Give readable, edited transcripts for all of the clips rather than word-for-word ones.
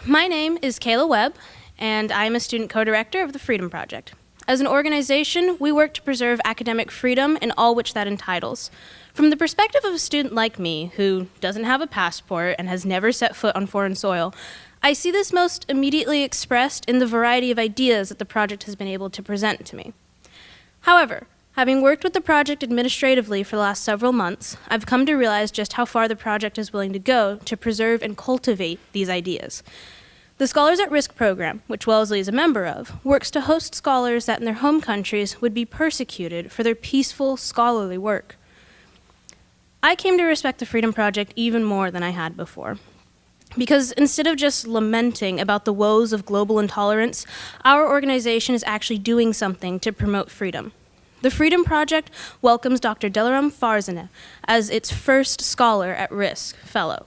My name is Kayla Webb, and I am a student co-director of the Freedom Project. As an organization, we work to preserve academic freedom and all which that entitles. From the perspective of a student like me, who doesn't have a passport and has never set foot on foreign soil, I see this most immediately expressed in the variety of ideas that the project has been able to present to me. However, having worked with the project administratively for the last several months, I've come to realize just how far the project is willing to go to preserve and cultivate these ideas. The Scholars at Risk program, which Wellesley is a member of, works to host scholars that in their home countries would be persecuted for their peaceful, scholarly work. I came to respect the Freedom Project even more than I had before. Because instead of just lamenting about the woes of global intolerance, our organization is actually doing something to promote freedom. The Freedom Project welcomes Dr. Delaram Farzaneh as its first Scholar at Risk Fellow.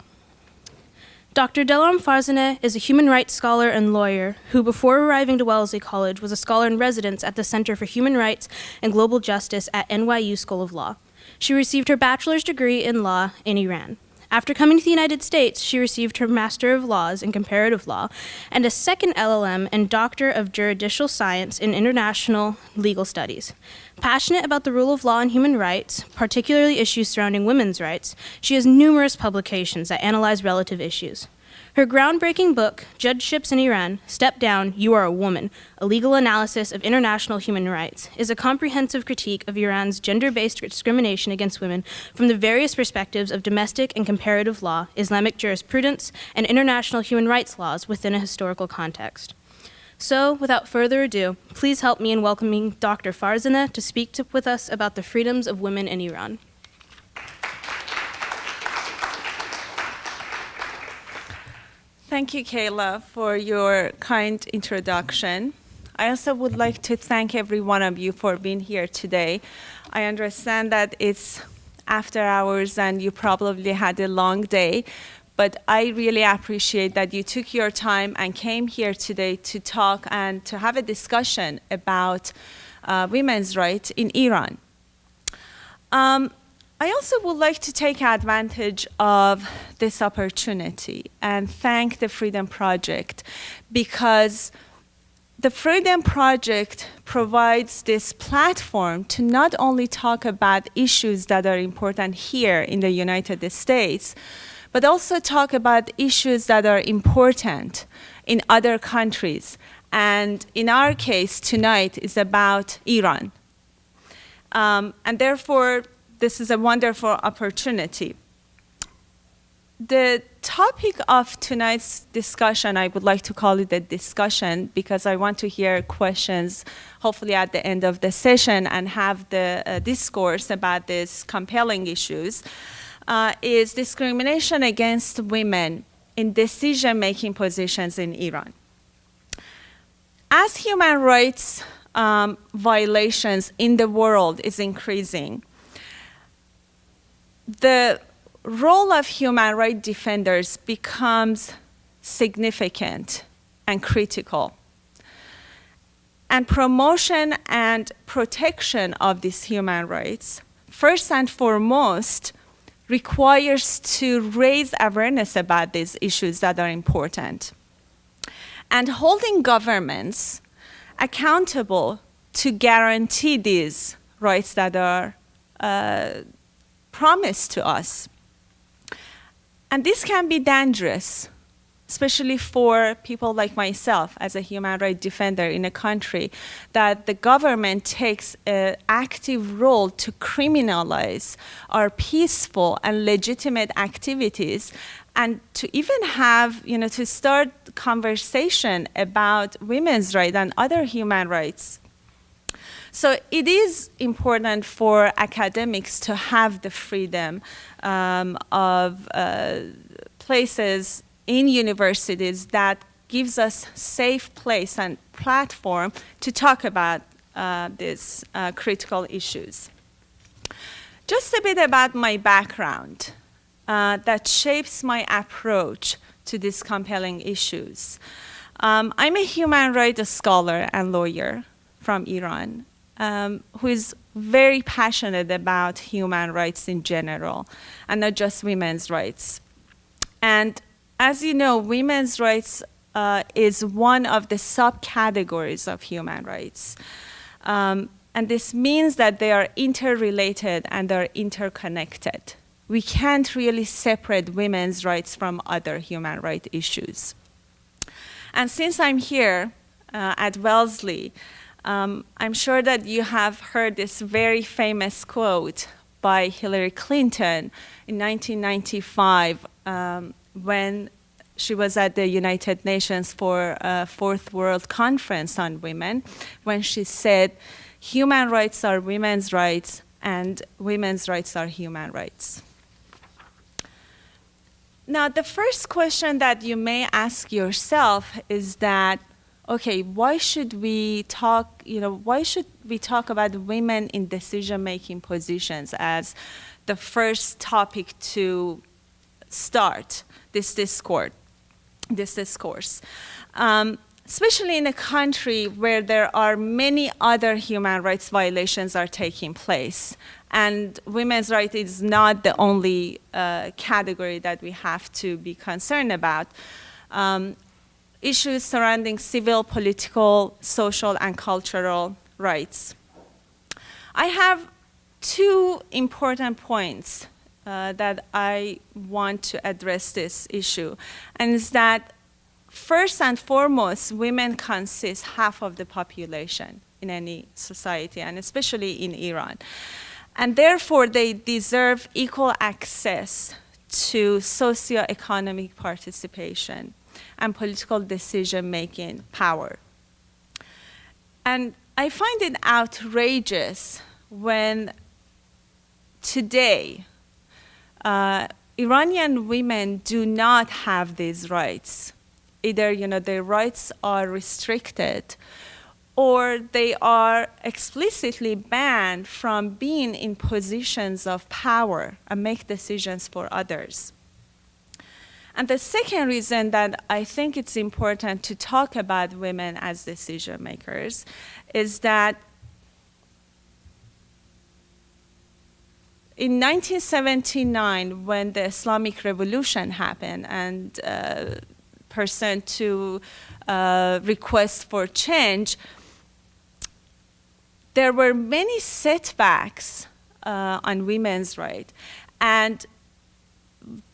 Dr. Delaram Farzaneh is a human rights scholar and lawyer who, before arriving to Wellesley College, was a scholar in residence at the Center for Human Rights and Global Justice at NYU School of Law. She received her bachelor's degree in law in Iran. After coming to the United States, she received her Master of Laws in Comparative Law and a second LLM and Doctor of Judicial Science in International Legal Studies. Passionate about the rule of law and human rights, particularly issues surrounding women's rights, she has numerous publications that analyze relative issues. Her groundbreaking book, Judgeships in Iran, Step Down, You Are a Woman, A Legal Analysis of International Human Rights, is a comprehensive critique of Iran's gender-based discrimination against women from the various perspectives of domestic and comparative law, Islamic jurisprudence, and international human rights laws within a historical context. So, without further ado, please help me in welcoming Dr. Farzaneh to speak with us about the freedoms of women in Iran. Thank you, Kayla, for your kind introduction. I also would like to thank every one of you for being here today. I understand that it's after hours and you probably had a long day, but I really appreciate that you took your time and came here today to talk and to have a discussion about women's rights in Iran. I also would like to take advantage of this opportunity and thank the Freedom Project, because the Freedom Project provides this platform to not only talk about issues that are important here in the United States, but also talk about issues that are important in other countries. And in our case tonight is about Iran. And therefore, this is a wonderful opportunity. The topic of tonight's discussion, I would like to call it a discussion because I want to hear questions, hopefully at the end of the session, and have the discourse about these compelling issues, is discrimination against women in decision-making positions in Iran. As human rights violations in the world is increasing, the role of human rights defenders becomes significant and critical. And promotion and protection of these human rights, first and foremost, requires to raise awareness about these issues that are important, and holding governments accountable to guarantee these rights that are promised to us. And this can be dangerous, especially for people like myself as a human rights defender in a country that the government takes an active role to criminalize our peaceful and legitimate activities, and to even have, to start conversation about women's rights and other human rights. So it is important for academics to have the freedom of places in universities that gives us safe place and platform to talk about these critical issues. Just a bit about my background that shapes my approach to these compelling issues. I'm a human rights scholar and lawyer from Iran, who is very passionate about human rights in general, and not just women's rights. And as you know, women's rights is one of the subcategories of human rights. And this means that they are interrelated and they're interconnected. We can't really separate women's rights from other human rights issues. And since I'm here at Wellesley, I'm sure that you have heard this very famous quote by Hillary Clinton in 1995 when she was at the United Nations for a Fourth World Conference on Women, when she said, "Human rights are women's rights, and women's rights are human rights." Now, the first question that you may ask yourself is that, okay, why should we talk about women in decision-making positions as the first topic to start this discourse? Especially in a country where there are many other human rights violations are taking place. And women's rights is not the only category that we have to be concerned about. Issues surrounding civil, political, social, and cultural rights. I have two important points that I want to address this issue, and it's that first and foremost, women consist half of the population in any society, and especially in Iran. And therefore, they deserve equal access to socio-economic participation and political decision-making power. And I find it outrageous when today Iranian women do not have these rights. Either their rights are restricted, or they are explicitly banned from being in positions of power and make decisions for others. And the second reason that I think it's important to talk about women as decision makers is that in 1979, when the Islamic Revolution happened and pursuant to request for change, there were many setbacks on women's rights. And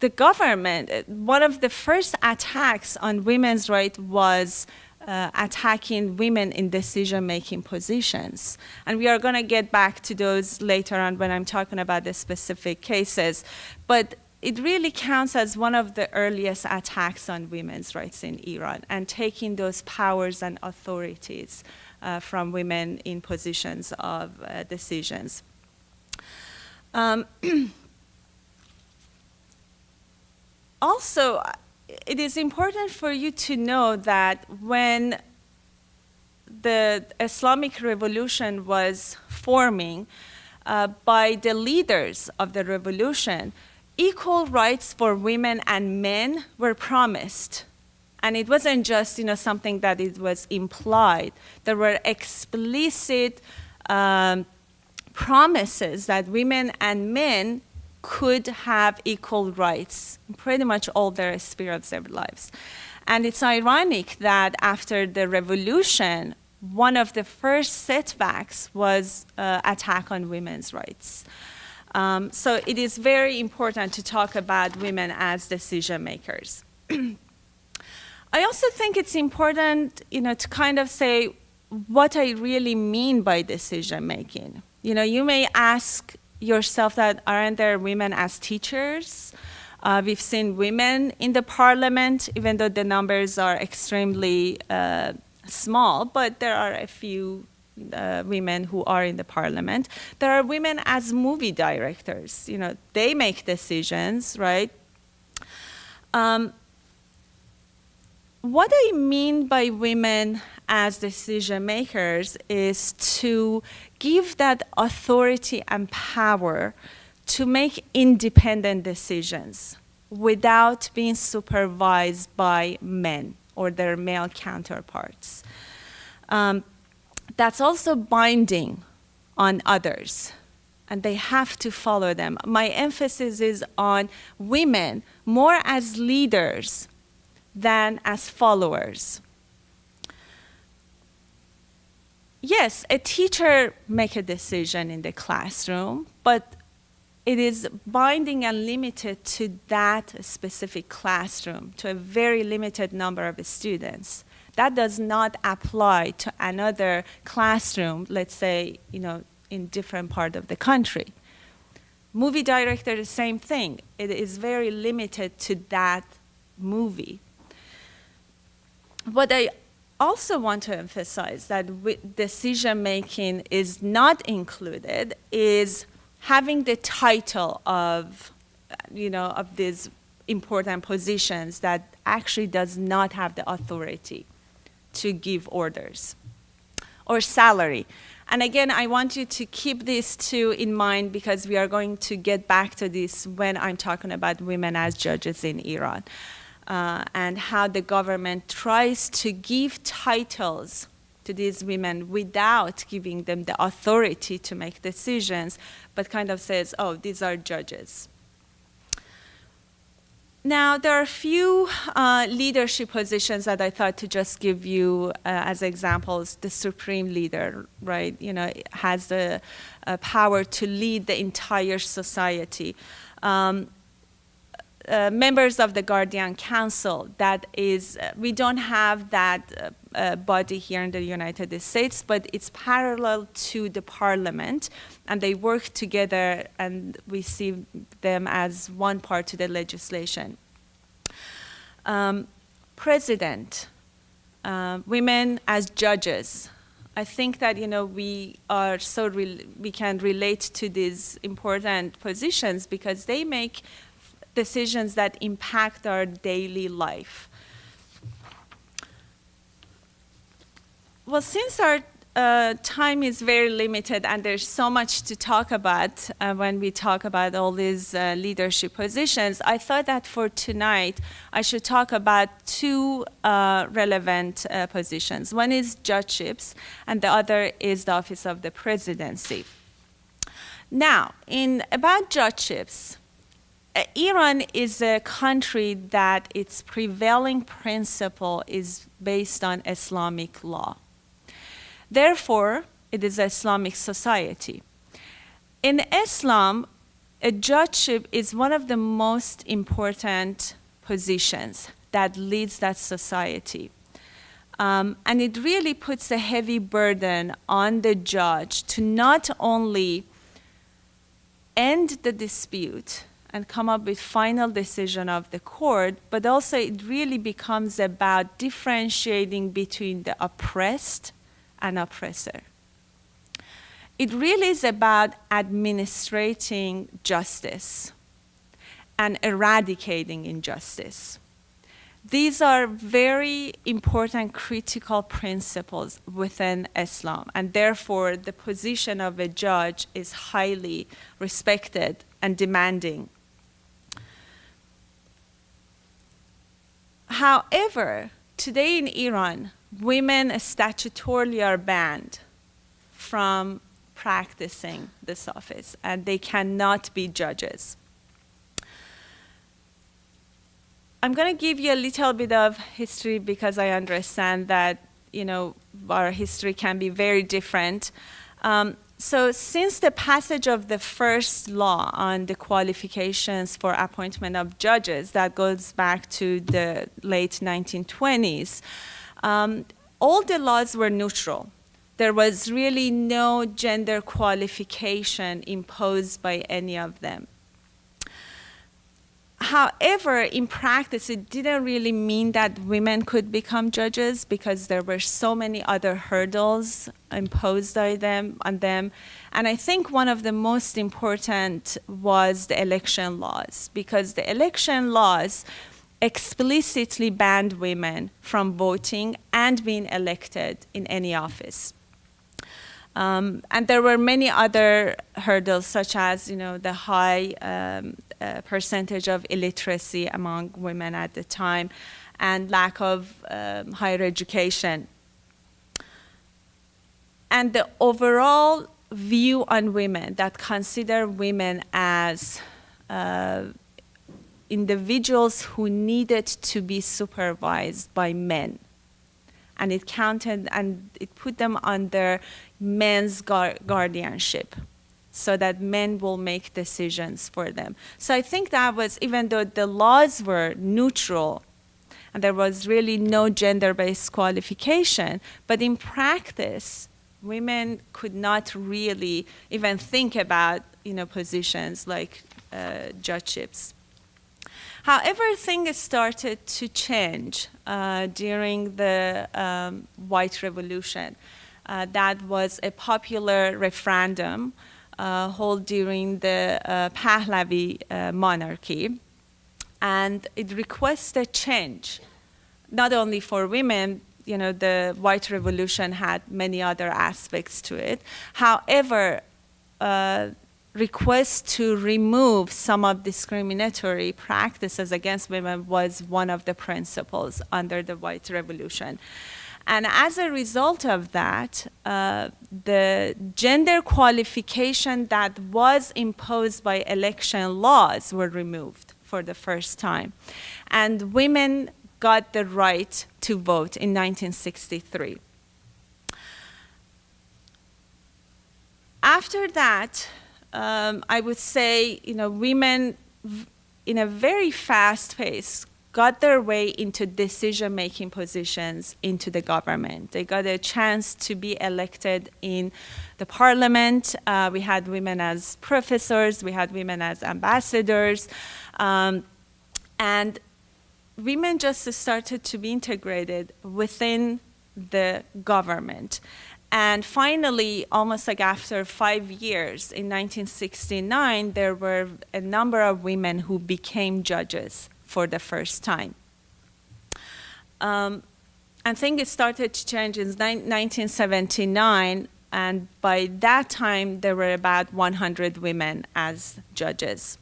the government, one of the first attacks on women's rights was attacking women in decision-making positions. And we are going to get back to those later on when I'm talking about the specific cases. But it really counts as one of the earliest attacks on women's rights in Iran, and taking those powers and authorities from women in positions of decisions. Also, it is important for you to know that when the Islamic Revolution was forming, by the leaders of the revolution, equal rights for women and men were promised. And it wasn't just something that it was implied. There were explicit promises that women and men could have equal rights in pretty much all their sphere of their lives. And it's ironic that after the revolution, one of the first setbacks was attack on women's rights. So it is very important to talk about women as decision makers. I also think it's important, to kind of say what I really mean by decision making. You may ask yourself that aren't there women as teachers? We've seen women in the parliament, even though the numbers are extremely small, but there are a few women who are in the parliament. There are women as movie directors. They make decisions, right? What I mean by women as decision makers is to give that authority and power to make independent decisions without being supervised by men or their male counterparts. That's also binding on others, and they have to follow them. My emphasis is on women more as leaders than as followers. Yes, a teacher makes a decision in the classroom, but it is binding and limited to that specific classroom, to a very limited number of students. That does not apply to another classroom, let's say, in different part of the country. Movie director, the same thing. It is very limited to that movie. What I also want to emphasize that decision making is not included is having the title of these important positions that actually does not have the authority to give orders, or salary. And again, I want you to keep these two in mind because we are going to get back to this when I'm talking about women as judges in Iran, and how the government tries to give titles to these women without giving them the authority to make decisions, but kind of says, oh, these are judges. Now, there are a few leadership positions that I thought to just give you as examples. The supreme leader, right, has the power to lead the entire society. Members of the Guardian Council, that is, we don't have that body here in the United States, but it's parallel to the parliament, and they work together, and we see them as one part to the legislation. President, women as judges. I think that we are we can relate to these important positions because they make decisions that impact our daily life. Well, since our time is very limited and there's so much to talk about when we talk about all these leadership positions, I thought that for tonight I should talk about two relevant positions. One is judgeships and the other is the office of the presidency. Now, about judgeships, Iran is a country that its prevailing principle is based on Islamic law. Therefore, it is an Islamic society. In Islam, a judgeship is one of the most important positions that leads that society. And it really puts a heavy burden on the judge to not only end the dispute and come up with final decision of the court, but also it really becomes about differentiating between the oppressed and oppressor. It really is about administrating justice and eradicating injustice. These are very important critical principles within Islam, and therefore the position of a judge is highly respected and demanding. However, today in Iran, women statutorily are banned from practicing this office, and they cannot be judges. I'm going to give you a little bit of history because I understand that our history can be very different. So since the passage of the first law on the qualifications for appointment of judges, that goes back to the late 1920s, all the laws were neutral. There was really no gender qualification imposed by any of them. However, in practice, it didn't really mean that women could become judges because there were so many other hurdles imposed on them. And I think one of the most important was the election laws, because the election laws explicitly banned women from voting and being elected in any office. And there were many other hurdles, such as the high percentage of illiteracy among women at the time and lack of higher education. And the overall view on women that consider women as individuals who needed to be supervised by men. And it counted and it put them under men's guardianship so that men will make decisions for them. So I think that was, even though the laws were neutral and there was really no gender-based qualification, but in practice, women could not really even think about, positions like judgeships. However, things started to change during the White Revolution. That was a popular referendum held during the Pahlavi monarchy. And it requested change, not only for women. The White Revolution had many other aspects to it. However, request to remove some of discriminatory practices against women was one of the principles under the White Revolution. And as a result of that, the gender qualification that was imposed by election laws were removed for the first time. And women got the right to vote in 1963. After that, I would say, women in a very fast pace got their way into decision-making positions into the government. They got a chance to be elected in the parliament. We had women as professors. We had women as ambassadors. And women just started to be integrated within the government. And finally, almost like after 5 years, in 1969, there were a number of women who became judges for the first time. And things started to change in 1979, and by that time, there were about 100 women as judges.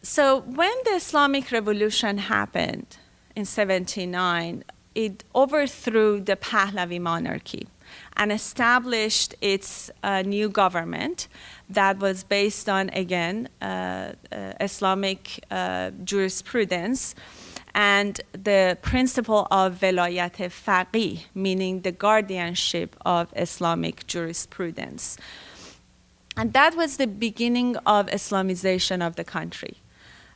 So when the Islamic Revolution happened in 79, it overthrew the Pahlavi monarchy and established its new government that was based on, again, Islamic jurisprudence and the principle of velayat faqih, meaning the guardianship of Islamic jurisprudence. And that was the beginning of Islamization of the country.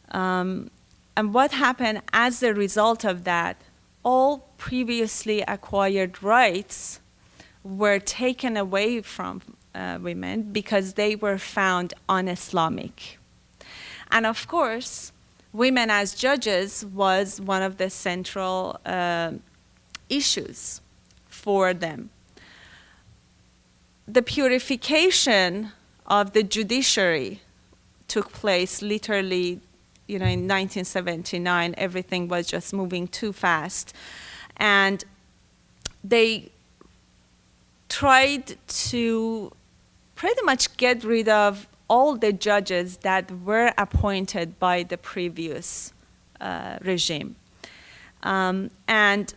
And what happened as a result of that, all previously acquired rights were taken away from women because they were found un-Islamic. And of course, women as judges was one of the central issues for them. The purification of the judiciary took place literally, in 1979. Everything was just moving too fast. And they tried to pretty much get rid of all the judges that were appointed by the previous regime. And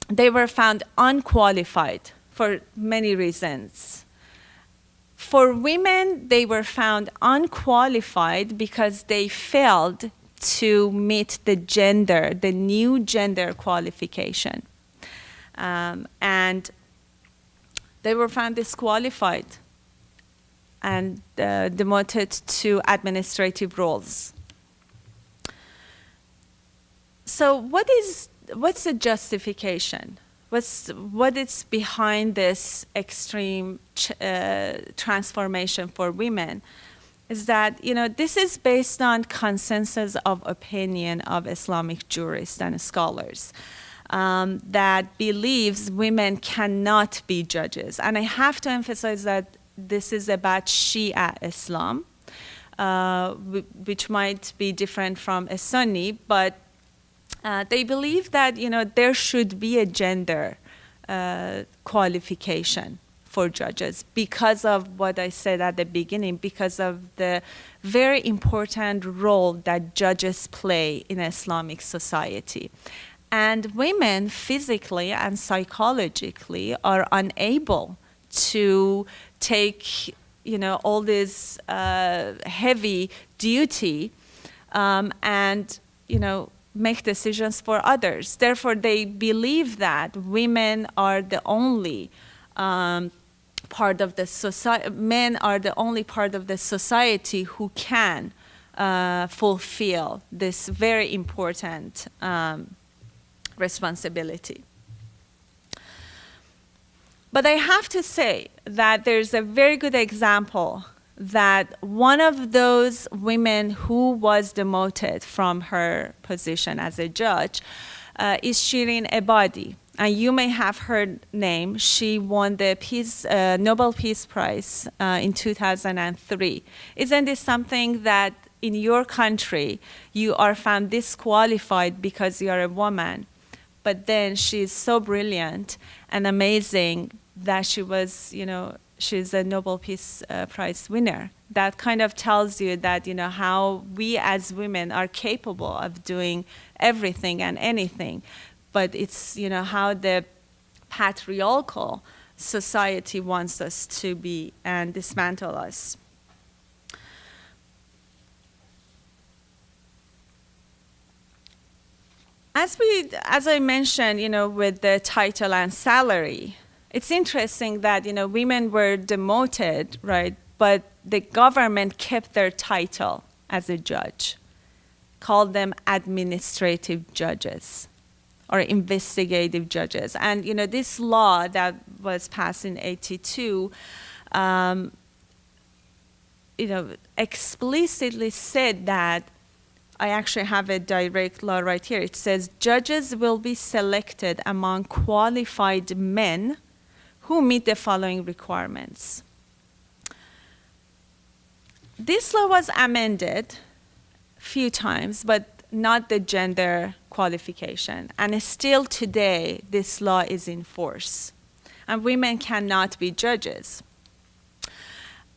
they were found unqualified for many reasons. For women, they were found unqualified because they failed to meet the new gender qualification. And they were found disqualified and demoted to administrative roles. So what's the justification? What is behind this extreme transformation for women is that, this is based on consensus of opinion of Islamic jurists and scholars that believes women cannot be judges. And I have to emphasize that this is about Shia Islam, which might be different from a Sunni, but they believe that there should be a gender qualification for judges because of what I said at the beginning, because of the very important role that judges play in Islamic society. And women physically and psychologically are unable to take all this heavy duty and, make decisions for others. Therefore, they believe that women are the only part of the society, men are the only part of the society who can fulfill this very important responsibility. But I have to say that there's a very good example that one of those women who was demoted from her position as a judge is Shirin Ebadi. And you may have her name. She won the Nobel Peace Prize in 2003. Isn't this something that in your country you are found disqualified because you are a woman? But then she's so brilliant and amazing that she was, she's a Nobel Peace Prize winner. That kind of tells you that, how we as women are capable of doing everything and anything. But it's, how the patriarchal society wants us to be and dismantle us. As I mentioned, with the title and salary, it's interesting that, women were demoted, right? But the government kept their title as a judge, called them administrative judges or investigative judges. And, this law that was passed in 82, explicitly said that, I actually have a direct law right here. It says, judges will be selected among qualified men who meet the following requirements. This law was amended a few times, but not the gender qualification. And still today, this law is in force. And women cannot be judges.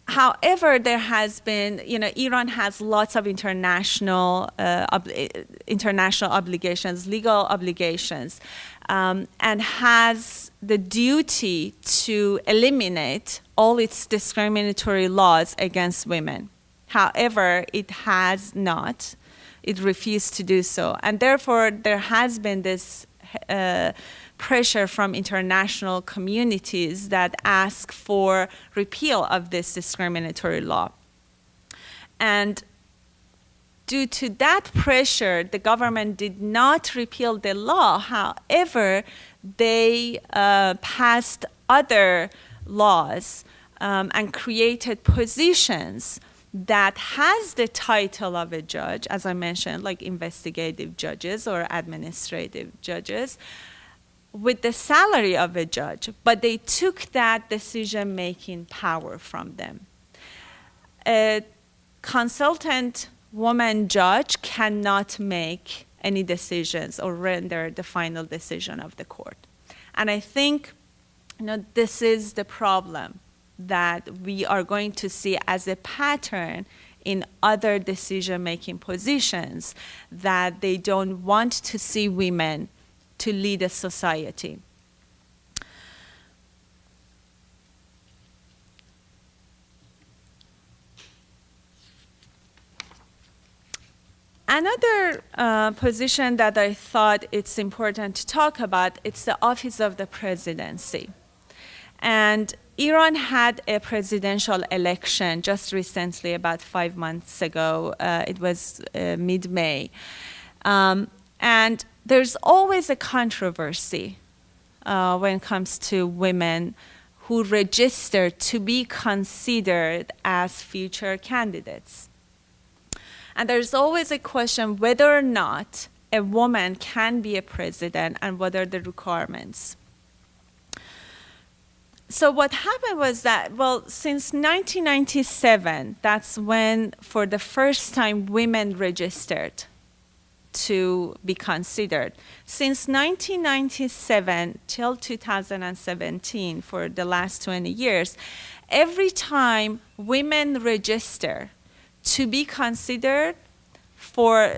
However, there has been, Iran has lots of international obligations, legal obligations, and has the duty to eliminate all its discriminatory laws against women. However, it has not. It refused to do so. And therefore, there has been this pressure from international communities that ask for repeal of this discriminatory law. And due to that pressure, the government did not repeal the law. However, they passed other laws and created positions that has the title of a judge, as I mentioned, like investigative judges or administrative judges, with the salary of a judge, but they took that decision-making power from them. A consultant woman judge cannot make any decisions or render the final decision of the court. And I think this is the problem that we are going to see as a pattern in other decision-making positions, that they don't want to see women to lead a society. Another position that I thought it's important to talk about, it's the office of the presidency. And Iran had a presidential election just recently, about 5 months ago. It was mid-May. And there's always a controversy when it comes to women who register to be considered as future candidates. And there's always a question whether or not a woman can be a president and what are the requirements. So what happened was that, since 1997, that's when, for the first time, women registered to be considered. Since 1997 till 2017, for the last 20 years, every time women register to be considered for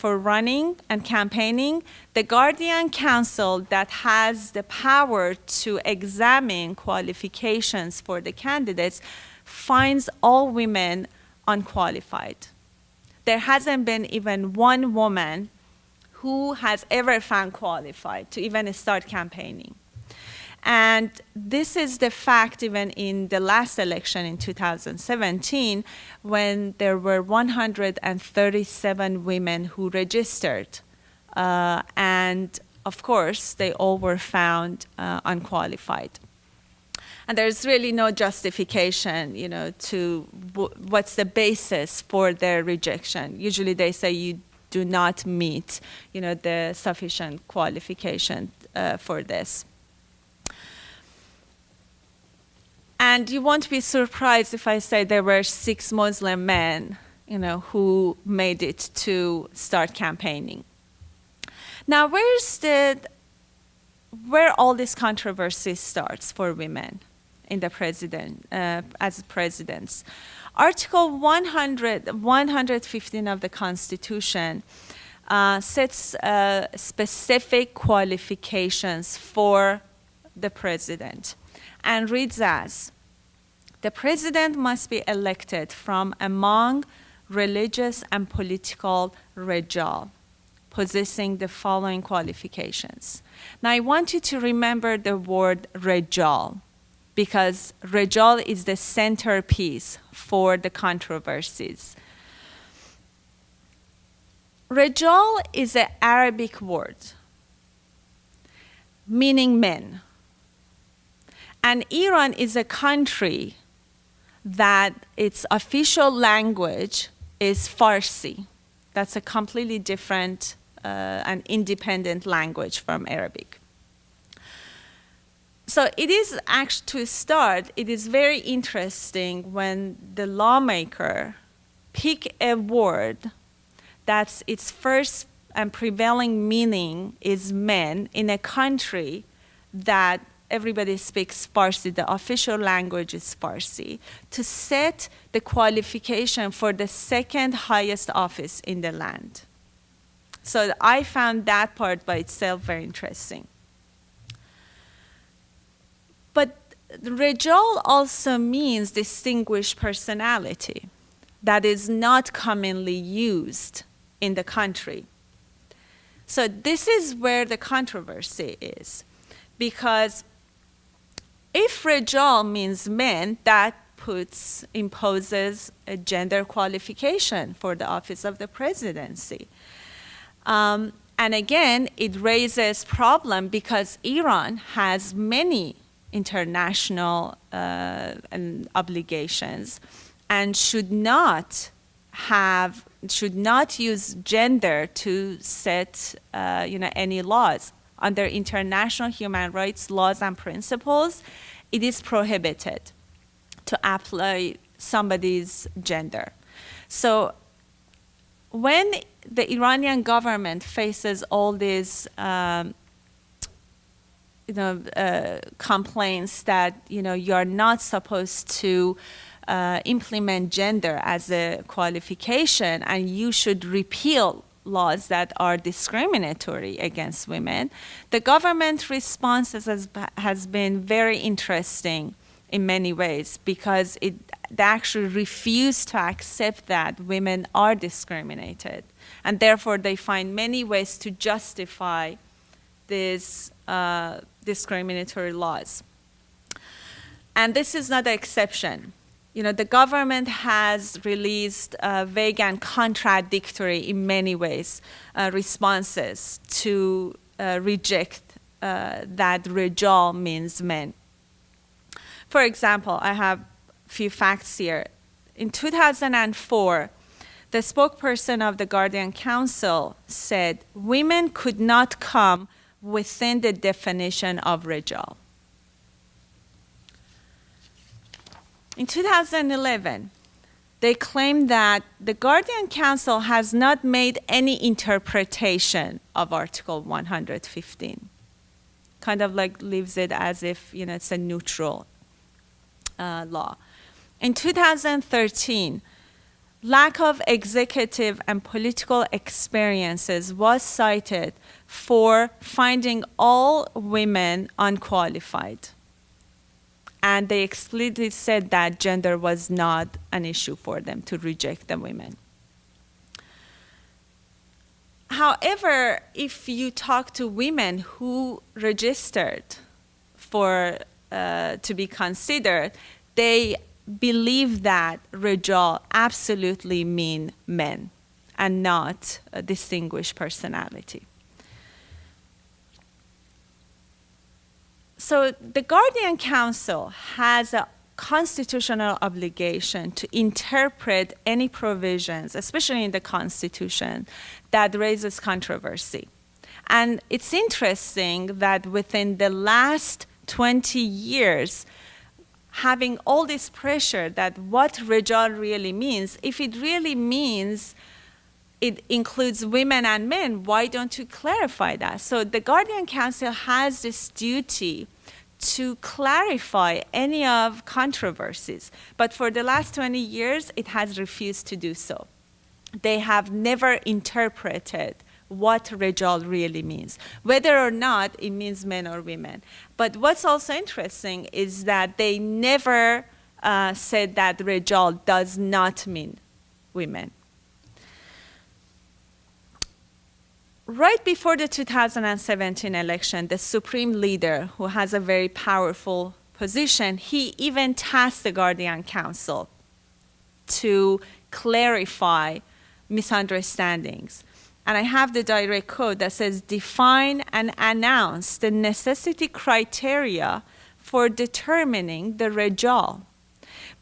running and campaigning, the Guardian Council that has the power to examine qualifications for the candidates finds all women unqualified. There hasn't been even one woman who has ever found qualified to even start campaigning. And this is the fact even in the last election in 2017, when there were 137 women who registered. And of course, they all were found unqualified. And there's really no justification, to what's the basis for their rejection. Usually they say you do not meet, the sufficient qualification for this. And you won't be surprised if I say there were 6 Muslim men, who made it to start campaigning. Now, where all this controversy starts for women in the as presidents? Article 115 of the Constitution sets specific qualifications for the president and reads as, the president must be elected from among religious and political rejal, possessing the following qualifications. Now, I want you to remember the word rejal, because rejal is the centerpiece for the controversies. Rejal is an Arabic word meaning men. And Iran is a country that its official language is Farsi. That's a completely different and independent language from Arabic. So it is actually, to start, it is very interesting when the lawmaker pick a word that's its first and prevailing meaning is men in a country that everybody speaks Farsi, the official language is Farsi, to set the qualification for the second highest office in the land. So I found that part by itself very interesting. But rejal also means distinguished personality that is not commonly used in the country. So this is where the controversy is, because if rejal means men, that imposes a gender qualification for the office of the presidency. And again, it raises problem because Iran has many international obligations and should not use gender to set any laws. Under international human rights laws and principles, it is prohibited to apply somebody's gender. So when the Iranian government faces all these complaints that you're not supposed to implement gender as a qualification and you should repeal laws that are discriminatory against women, the government response has been very interesting in many ways, because they actually refuse to accept that women are discriminated, and therefore they find many ways to justify these discriminatory laws. And this is not an exception. The government has released vague and contradictory, in many ways, responses to reject that rejal means men. For example, I have a few facts here. In 2004, the spokesperson of the Guardian Council said women could not come within the definition of rejal. In 2011, they claimed that the Guardian Council has not made any interpretation of Article 115. Kind of like leaves it as if it's a neutral law. In 2013, lack of executive and political experiences was cited for finding all women unqualified. And they explicitly said that gender was not an issue for them to reject the women. However, if you talk to women who registered for to be considered, they believe that rijal absolutely mean men and not a distinguished personality. So the Guardian Council has a constitutional obligation to interpret any provisions, especially in the Constitution, that raises controversy. And it's interesting that within the last 20 years, having all this pressure that what rijal really means, if it really means it includes women and men, why don't you clarify that? So the Guardian Council has this duty to clarify any of controversies. But for the last 20 years, it has refused to do so. They have never interpreted what rijal really means, whether or not it means men or women. But what's also interesting is that they never said that rijal does not mean women. Right before the 2017 election, the supreme leader, who has a very powerful position, he even tasked the Guardian Council to clarify misunderstandings. And I have the direct quote that says, define and announce the necessity criteria for determining the rijal.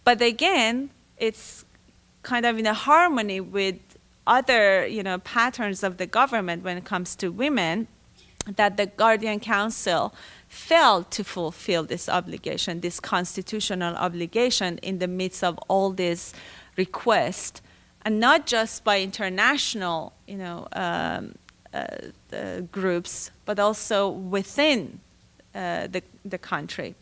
But again, it's kind of in a harmony with other patterns of the government when it comes to women, that the Guardian Council failed to fulfill this obligation, this constitutional obligation, in the midst of all this requests, and not just by international groups, but also within the country.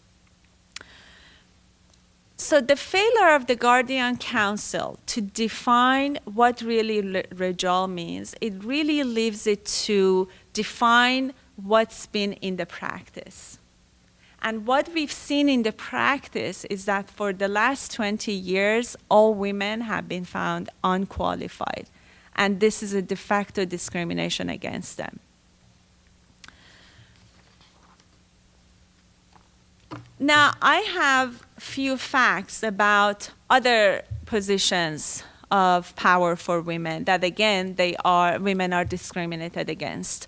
So the failure of the Guardian Council to define what really rijal means, it really leaves it to define what's been in the practice. And what we've seen in the practice is that for the last 20 years, all women have been found unqualified. And this is a de facto discrimination against them. Now, I have few facts about other positions of power for women that, again, women are discriminated against.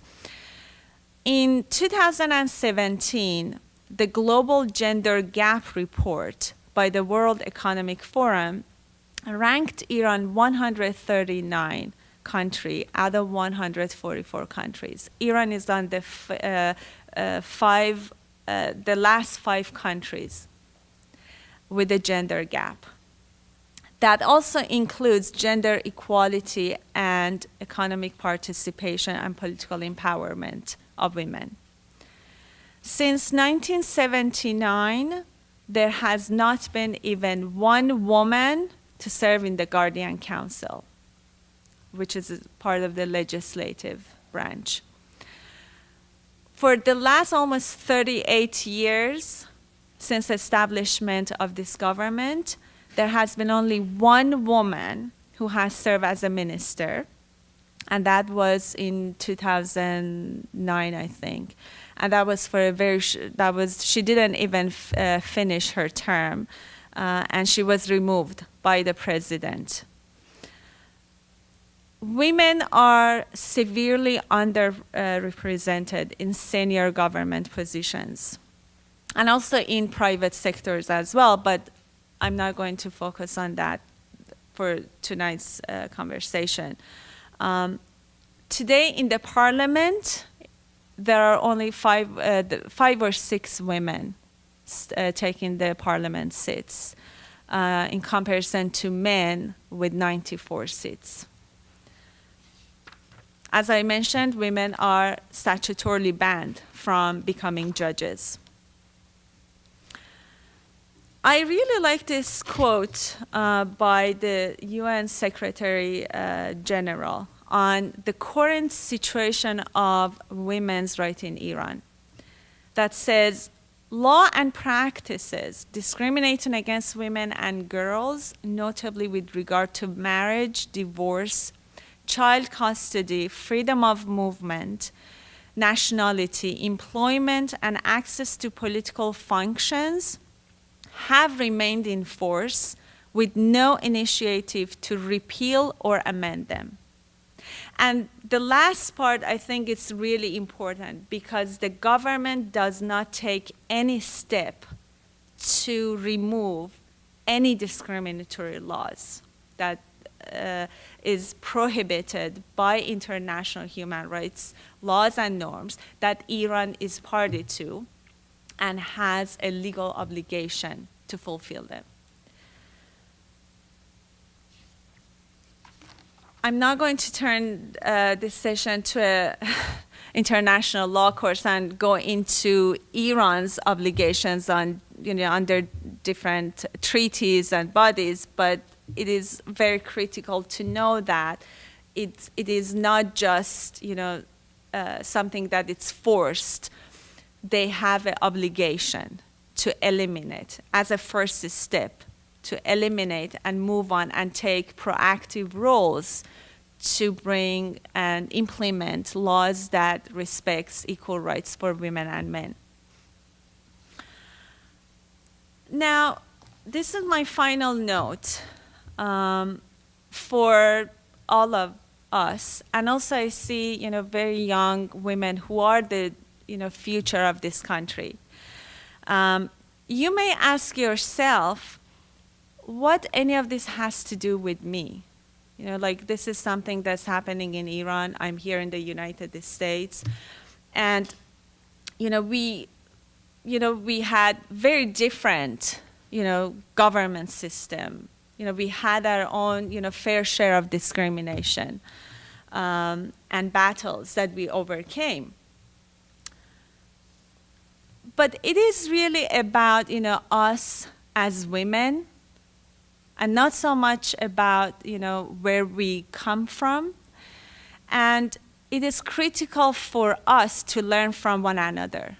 In 2017, the Global Gender Gap Report by the World Economic Forum ranked Iran 139 country out of 144 countries. Iran is on the last 5 countries with a gender gap. That also includes gender equality and economic participation and political empowerment of women. Since 1979, there has not been even one woman to serve in the Guardian Council, which is part of the legislative branch. For the last almost 38 years since establishment of this government, there has been only one woman who has served as a minister, and that was in 2009, I think. And that was for she didn't even finish her term, and she was removed by the president. Women are severely underrepresented in senior government positions, and also in private sectors as well, but I'm not going to focus on that for tonight's conversation. Today in the parliament, there are only 5 or 6 women taking the parliament seats in comparison to men with 94 seats. As I mentioned, women are statutorily banned from becoming judges. I really like this quote by the UN Secretary General on the current situation of women's rights in Iran that says, law and practices discriminating against women and girls, notably with regard to marriage, divorce, child custody, freedom of movement, nationality, employment, and access to political functions, have remained in force with no initiative to repeal or amend them. And the last part, I think it's really important because the government does not take any step to remove any discriminatory laws that is prohibited by international human rights laws and norms that Iran is party to and has a legal obligation to fulfill them. I'm not going to turn this session to an international law course and go into Iran's obligations on, under different treaties and bodies, but it is very critical to know that it is not just, something that it's forced. They have an obligation to eliminate as a first step, to eliminate and move on and take proactive roles to bring and implement laws that respects equal rights for women and men. Now, this is my final note for all of us, and also I see, very young women who are the, future of this country. You may ask yourself, what any of this has to do with me? This is something that's happening in Iran. I'm here in the United States. And, we had very different, government system. We had our own, fair share of discrimination and battles that we overcame. But it is really about, us as women, and not so much about, where we come from. And it is critical for us to learn from one another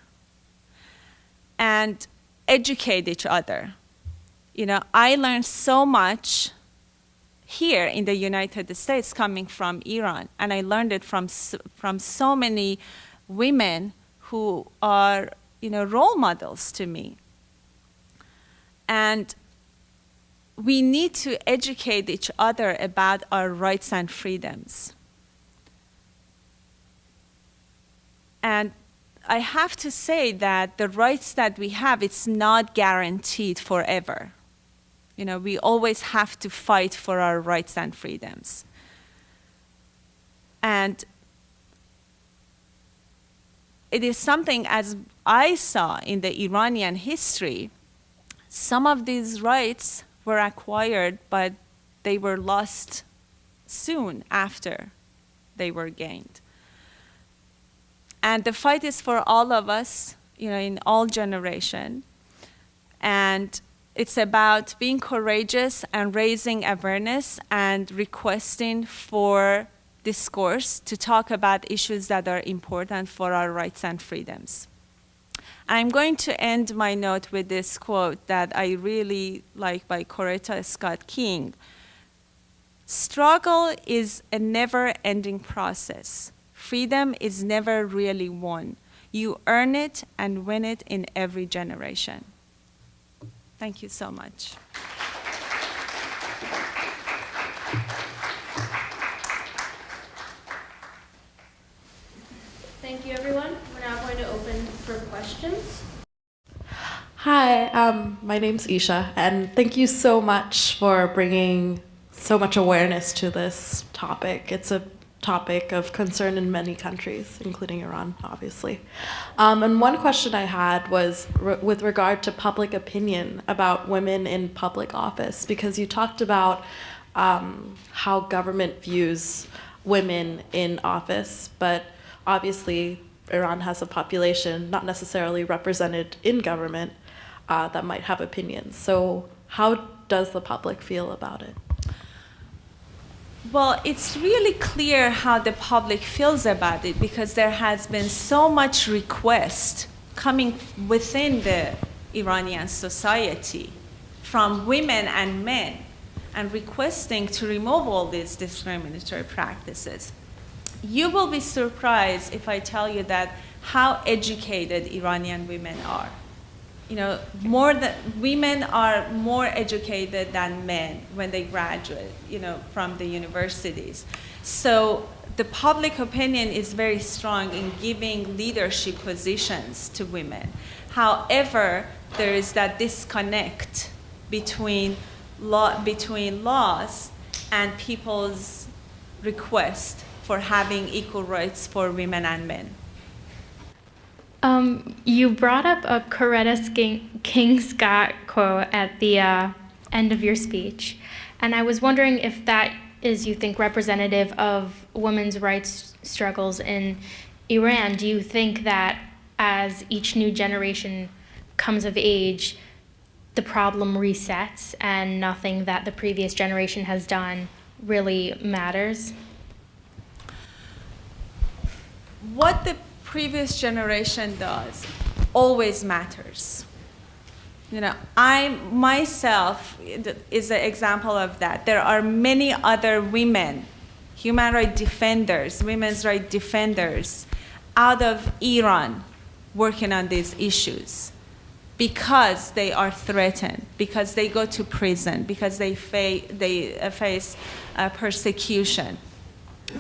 and educate each other. I learned so much here in the United States coming from Iran, and I learned it from so many women who are, role models to me. And we need to educate each other about our rights and freedoms. And I have to say that the rights that we have, it's not guaranteed forever. We always have to fight for our rights and freedoms. And it is something, as I saw in the Iranian history, some of these rights were acquired, but they were lost soon after they were gained. And the fight is for all of us, in all generations. And it's about being courageous and raising awareness and requesting for discourse to talk about issues that are important for our rights and freedoms. I'm going to end my note with this quote that I really like by Coretta Scott King. Struggle is a never-ending process. Freedom is never really won. You earn it and win it in every generation. Thank you so much. Thank you, everyone. We're now going to open for questions. Hi, my name's Isha, and thank you so much for bringing so much awareness to this topic. It's a topic of concern in many countries, including Iran, obviously. And one question I had was with regard to public opinion about women in public office, because you talked about how government views women in office, but obviously Iran has a population not necessarily represented in government that might have opinions. So how does the public feel about it? Well, it's really clear how the public feels about it because there has been so much request coming within the Iranian society from women and men and requesting to remove all these discriminatory practices. You will be surprised if I tell you that how educated Iranian women are. You know, women are more educated than men when they graduate, you know, from the universities. So the public opinion is very strong in giving leadership positions to women. However, there is that disconnect between laws and people's request for having equal rights for women and men. You brought up a Coretta King Scott quote at the end of your speech, and I was wondering if that is, you think, representative of women's rights struggles in Iran. Do you think that as each new generation comes of age, the problem resets and nothing that the previous generation has done really matters? What the previous generation does always matters. You know, I myself is an example of that. There are many other women, human rights defenders, women's rights defenders out of Iran working on these issues because they are threatened, because they go to prison, because they face persecution.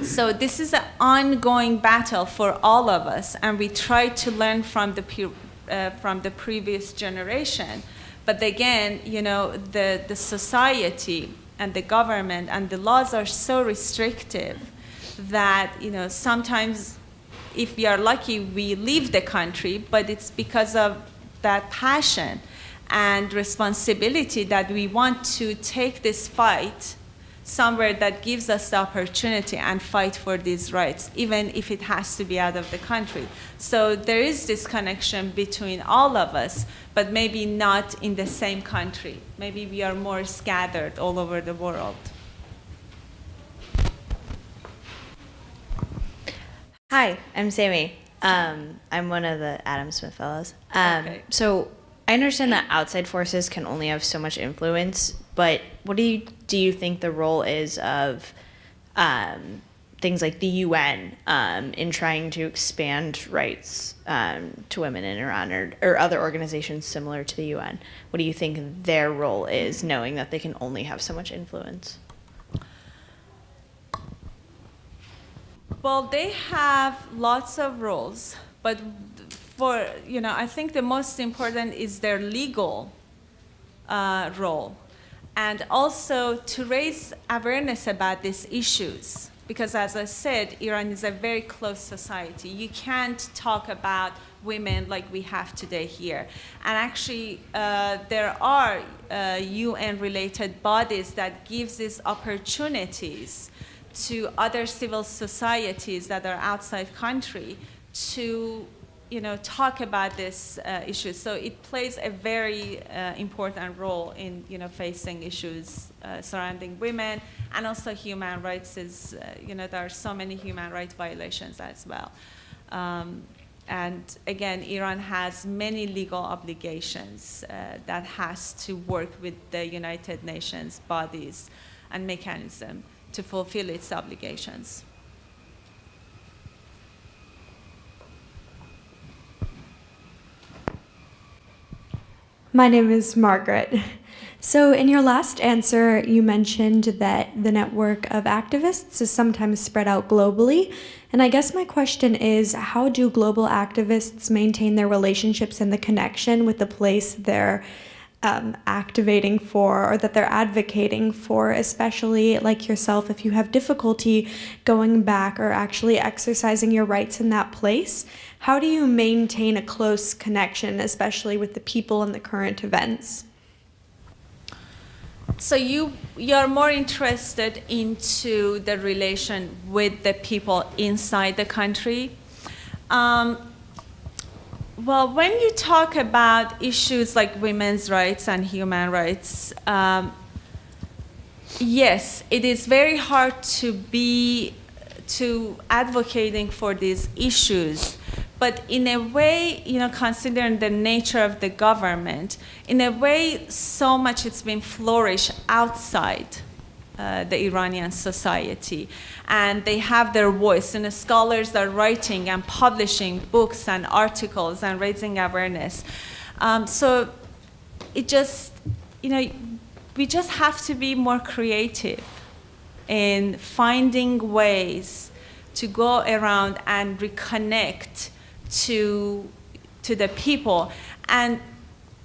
So this is an ongoing battle for all of us, and we try to learn from the previous generation. But again, you know, the society and the government and the laws are so restrictive that, you know, sometimes if we are lucky, we leave the country, but it's because of that passion and responsibility that we want to take this fight somewhere that gives us the opportunity and fight for these rights, even if it has to be out of the country. So there is this connection between all of us, but maybe not in the same country. Maybe we are more scattered all over the world. Hi, I'm Sammy. I'm one of the Adam Smith Fellows. Okay. So I understand that outside forces can only have so much influence, but what do you think the role is of things like the UN in trying to expand rights to women in Iran, or other organizations similar to the UN? What do you think their role is, knowing that they can only have so much influence? Well, they have lots of roles, but I think the most important is their legal role, and also to raise awareness about these issues. Because as I said, Iran is a very closed society. You can't talk about women like we have today here. And actually, there are UN-related bodies that gives these opportunities to other civil societies that are outside country to, talk about this issue. So it plays a very important role in, facing issues surrounding women, and also human rights is, there are so many human rights violations as well. And again, Iran has many legal obligations that has to work with the United Nations bodies and mechanism to fulfill its obligations. My name is Margaret. So in your last answer, you mentioned that the network of activists is sometimes spread out globally. And I guess my question is, how do global activists maintain their relationships and the connection with the place they're activating for, or that they're advocating for, especially like yourself, if you have difficulty going back or actually exercising your rights in that place? How do you maintain a close connection, especially with the people and the current events? So you're more interested into the relation with the people inside the country. Well, when you talk about issues like women's rights and human rights, yes, it is very hard to advocating for these issues, But in a way, considering the nature of the government, in a way, so much it's been flourished outside the Iranian society. And they have their voice, and the scholars are writing and publishing books and articles and raising awareness. So it just, we just have to be more creative in finding ways to go around and reconnect to the people. And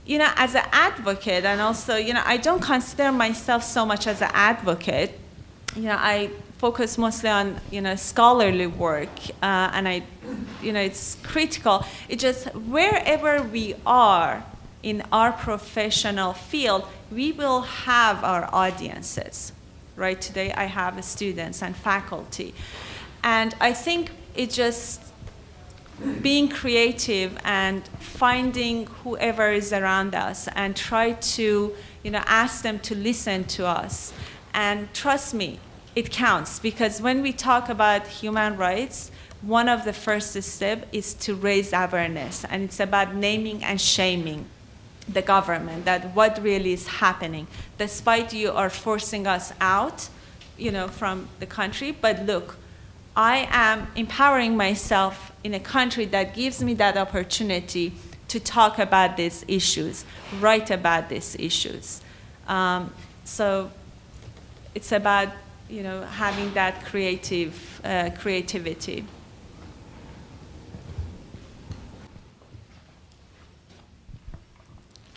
as an advocate, and also I don't consider myself so much as an advocate. I focus mostly on scholarly work, and I it's critical. It just wherever we are in our professional field, we will have our audiences. Right, today I have students and faculty, and I think it's just being creative and finding whoever is around us and try to ask them to listen to us. And trust me, it counts, because when we talk about human rights, one of the first steps is to raise awareness, and it's about naming and shaming the government, that what really is happening, despite you are forcing us out from the country. But look, I am empowering myself in a country that gives me that opportunity to talk about these issues, write about these issues. So it's about having that creativity.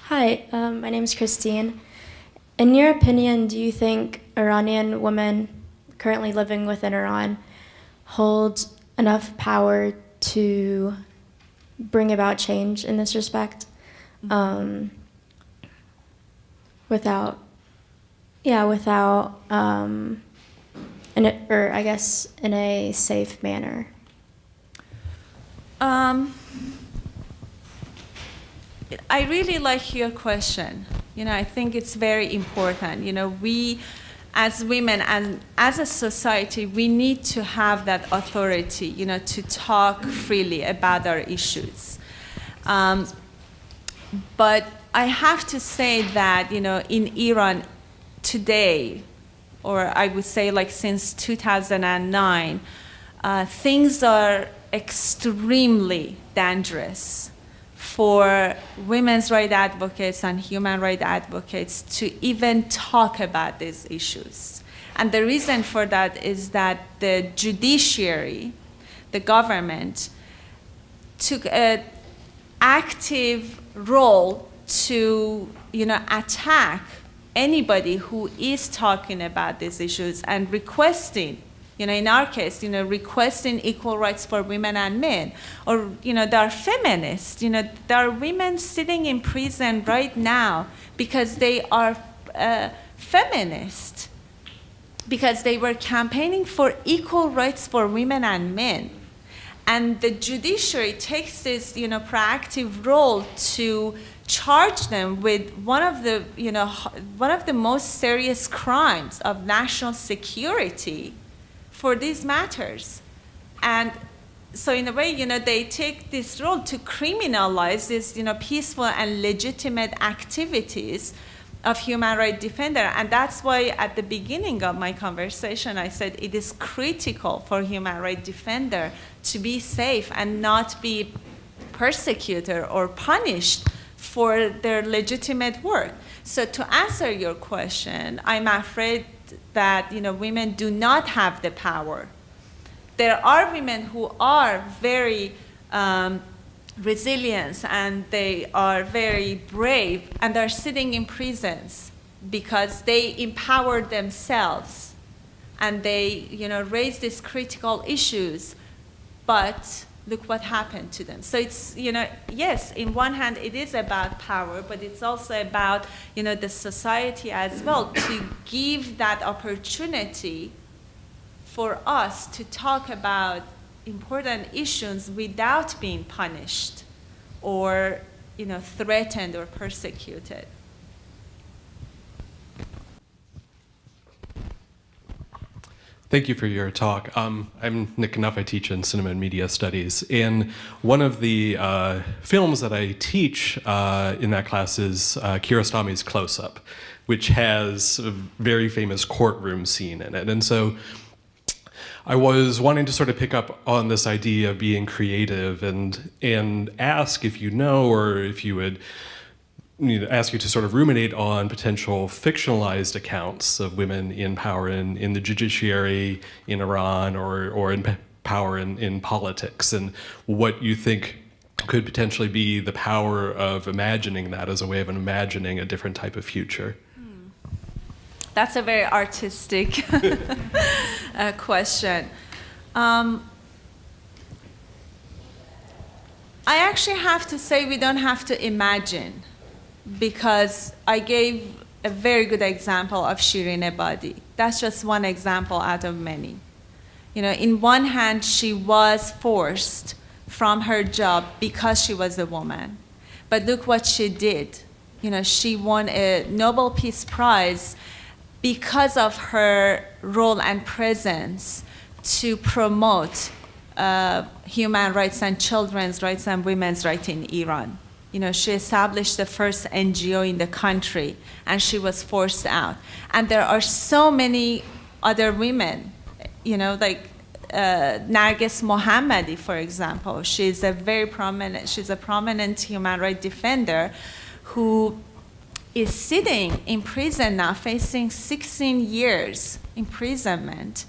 Hi, my name is Christine. In your opinion, do you think Iranian women currently living within Iran hold enough power to bring about change in this respect, without, in a safe manner? I really like your question. I think it's very important. We as women and as a society, we need to have that authority, to talk freely about our issues. But I have to say that, in Iran today, or I would say like since 2009, things are extremely dangerous for women's rights advocates and human rights advocates to even talk about these issues. And the reason for that is that the judiciary, the government, took an active role to attack anybody who is talking about these issues and requesting, in our case, requesting equal rights for women and men. Or, there are feminists, there are women sitting in prison right now because they are feminist, because they were campaigning for equal rights for women and men. And the judiciary takes this, proactive role to charge them with one of the most serious crimes of national security for these matters. And so in a way, they take this role to criminalize these, peaceful and legitimate activities of human rights defender. And that's why at the beginning of my conversation, I said it is critical for human rights defender to be safe and not be persecuted or punished for their legitimate work. So to answer your question, I'm afraid that women do not have the power. There are women who are very resilient and they are very brave and are sitting in prisons because they empower themselves and they raise these critical issues, but look what happened to them. So it's, yes, in one hand it is about power, but it's also about, the society as well to give that opportunity for us to talk about important issues without being punished or, threatened or persecuted. Thank you for your talk. I'm Nick Knuff. I teach in cinema and media studies. And one of the films that I teach in that class is Kiarostami's Close Up, which has a very famous courtroom scene in it. And so I was wanting to sort of pick up on this idea of being creative and ask if you know, or if you would ask you to sort of ruminate on potential fictionalized accounts of women in power in the judiciary in Iran or in power in politics, and what you think could potentially be the power of imagining that as a way of imagining a different type of future. That's a very artistic question. I actually have to say we don't have to imagine, because I gave a very good example of Shirin Ebadi. That's just one example out of many. In one hand, she was forced from her job because she was a woman. But look what she did. She won a Nobel Peace Prize because of her role and presence to promote human rights and children's rights and women's rights in Iran. She established the first NGO in the country, and she was forced out. And there are so many other women, like Narges Mohammadi, for example. She's a prominent human rights defender who is sitting in prison now, facing 16 years imprisonment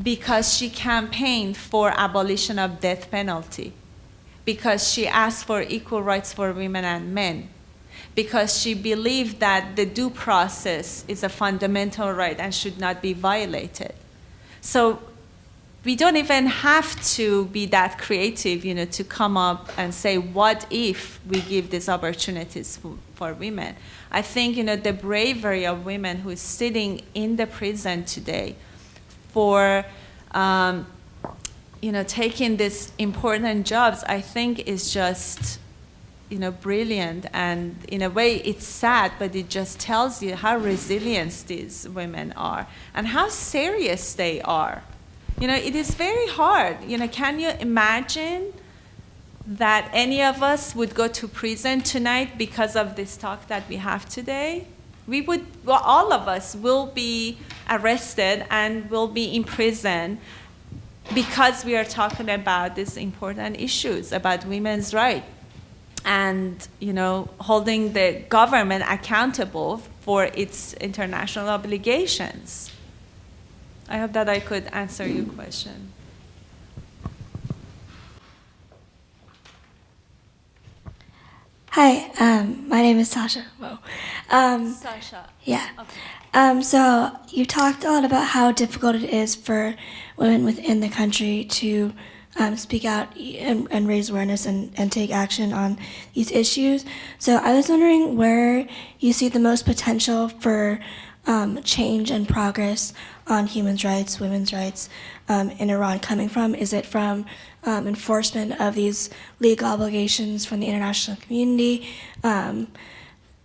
because she campaigned for abolition of death penalty, because she asked for equal rights for women and men, because she believed that the due process is a fundamental right and should not be violated. So we don't even have to be that creative, to come up and say, what if we give these opportunities for women? I think, the bravery of women who is sitting in the prison today for taking these important jobs, I think is just, brilliant. And in a way, it's sad, but it just tells you how resilient these women are and how serious they are. It is very hard. Can you imagine that any of us would go to prison tonight because of this talk that we have today? All of us will be arrested and will be in prison because we are talking about these important issues about women's rights and, holding the government accountable for its international obligations. I hope that I could answer your question. Hi, my name is Sasha. Whoa. Sasha. Yeah. Okay. So you talked a lot about how difficult it is for women within the country to speak out and raise awareness and take action on these issues. So I was wondering where you see the most potential for change and progress on human rights, women's rights in Iran coming from. Is it from enforcement of these legal obligations from the international community?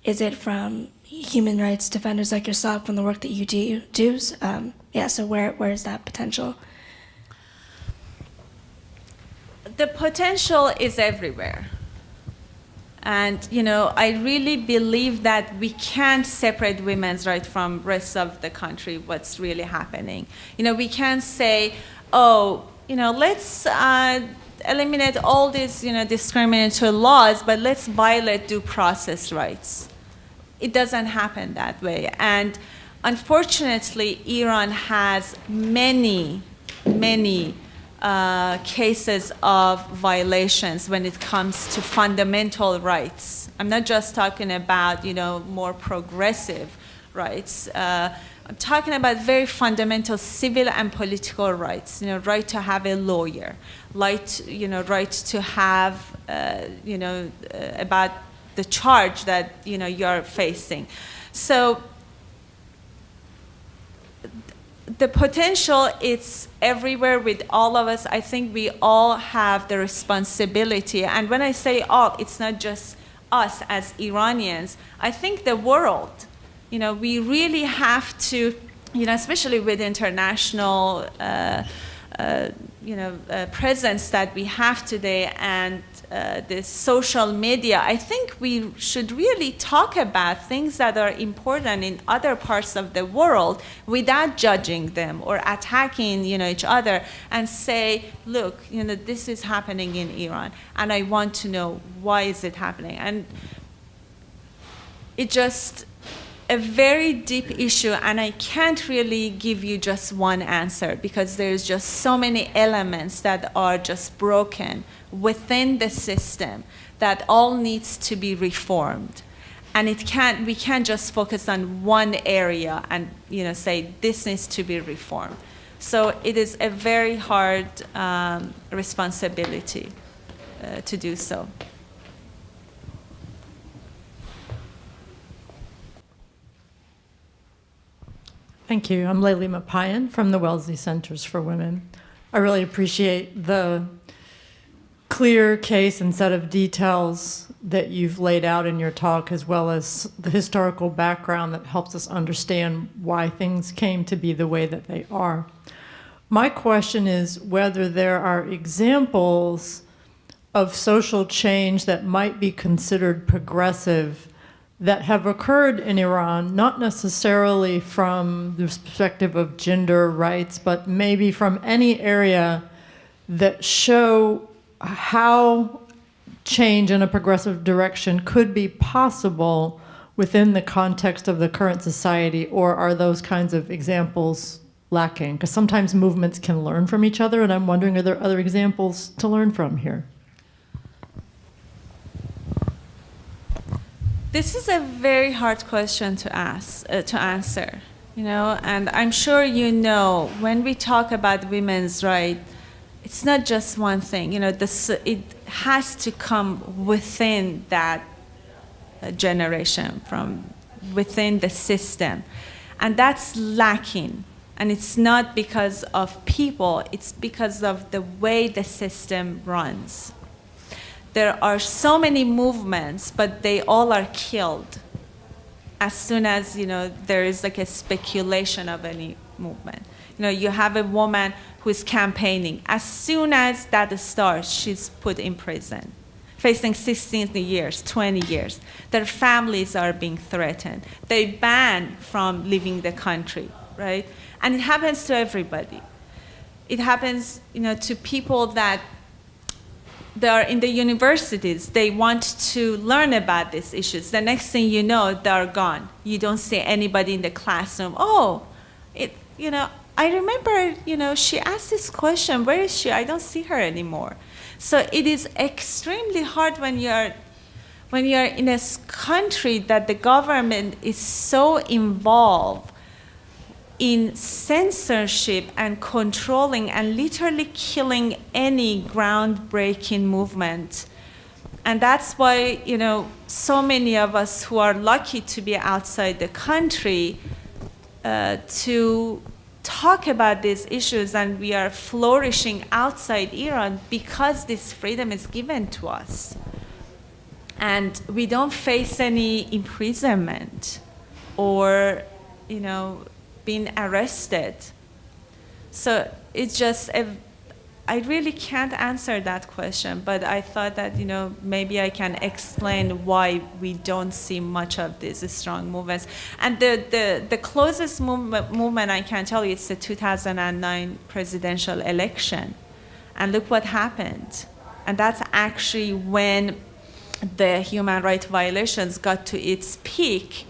Is it from human rights defenders like yourself from the work that you do? So where is that potential? The potential is everywhere. And, I really believe that we can't separate women's rights from rest of the country, what's really happening. We can't say, let's eliminate all these, discriminatory laws, but let's violate due process rights. It doesn't happen that way. And unfortunately, Iran has many cases of violations when it comes to fundamental rights. I'm not just talking about, more progressive rights. I'm talking about very fundamental civil and political rights. Right to have a lawyer, right to have, about the charge that you're facing. So the potential is everywhere with all of us. I think we all have the responsibility. And when I say all, it's not just us as Iranians. I think the world, we really have to especially with international presence that we have today and this social media, I think we should really talk about things that are important in other parts of the world without judging them or attacking, each other, and say, look, this is happening in Iran, and I want to know why is it happening. And it just a very deep issue, and I can't really give you just one answer because there's just so many elements that are just broken within the system that all needs to be reformed. And we can't just focus on one area and say this needs to be reformed. So it is a very hard responsibility to do so. Thank you. I'm Layli Mapayan from the Wellesley Centers for Women. I really appreciate the clear case and set of details that you've laid out in your talk, as well as the historical background that helps us understand why things came to be the way that they are. My question is whether there are examples of social change that might be considered progressive that have occurred in Iran, not necessarily from the perspective of gender rights, but maybe from any area that show how change in a progressive direction could be possible within the context of the current society, or are those kinds of examples lacking? Because sometimes movements can learn from each other, and I'm wondering, are there other examples to learn from here? This is a very hard question to answer, and I'm sure when we talk about women's rights, it's not just one thing. It has to come within that generation, from within the system, and that's lacking. And it's not because of people; it's because of the way the system runs. There are so many movements, but they all are killed as soon as there is like a speculation of any movement. You have a woman who is campaigning. As soon as that starts, she's put in prison, facing 16 years, 20 years. Their families are being threatened. They're banned from leaving the country, right? And it happens to everybody. It happens, to people that they are in the universities. They want to learn about these issues. The next thing you know, they're gone. You don't see anybody in the classroom. I remember, she asked this question, where is she? I don't see her anymore. So it is extremely hard when you're in a country that the government is so involved in censorship and controlling and literally killing any groundbreaking movement. And that's why, so many of us who are lucky to be outside the country to talk about these issues, and we are flourishing outside Iran because this freedom is given to us. And we don't face any imprisonment or, being arrested. So it's just, I really can't answer that question, but I thought that, maybe I can explain why we don't see much of these strong movements. And the closest movement I can tell you is the 2009 presidential election. And look what happened. And that's actually when the human rights violations got to its peak,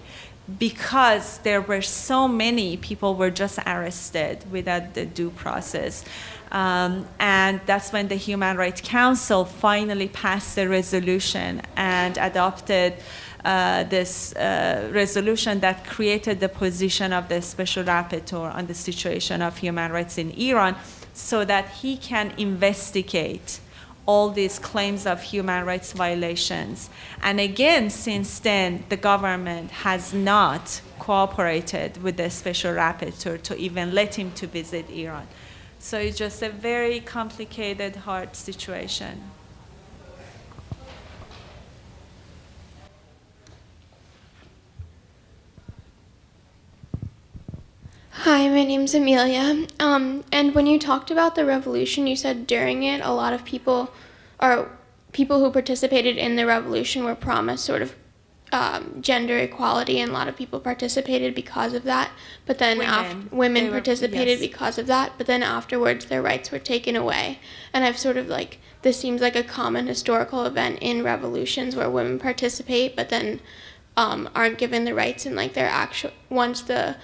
because there were so many people were just arrested without the due process. And that's when the Human Rights Council finally passed the resolution and adopted this resolution that created the position of the Special Rapporteur on the situation of human rights in Iran, so that he can investigate all these claims of human rights violations. And again, since then, the government has not cooperated with the Special Rapporteur to even let him to visit Iran. So it's just a very complicated, hard situation. Hi, my name's Amelia. And when you talked about the revolution, you said during it, a lot of people, or people who participated in the revolution, were promised sort of gender equality, and a lot of people participated because of that. But then women participated because of that. But then afterwards, their rights were taken away. And I've sort of like, this seems like a common historical event in revolutions where women participate, but then aren't given the rights in like their actual, once the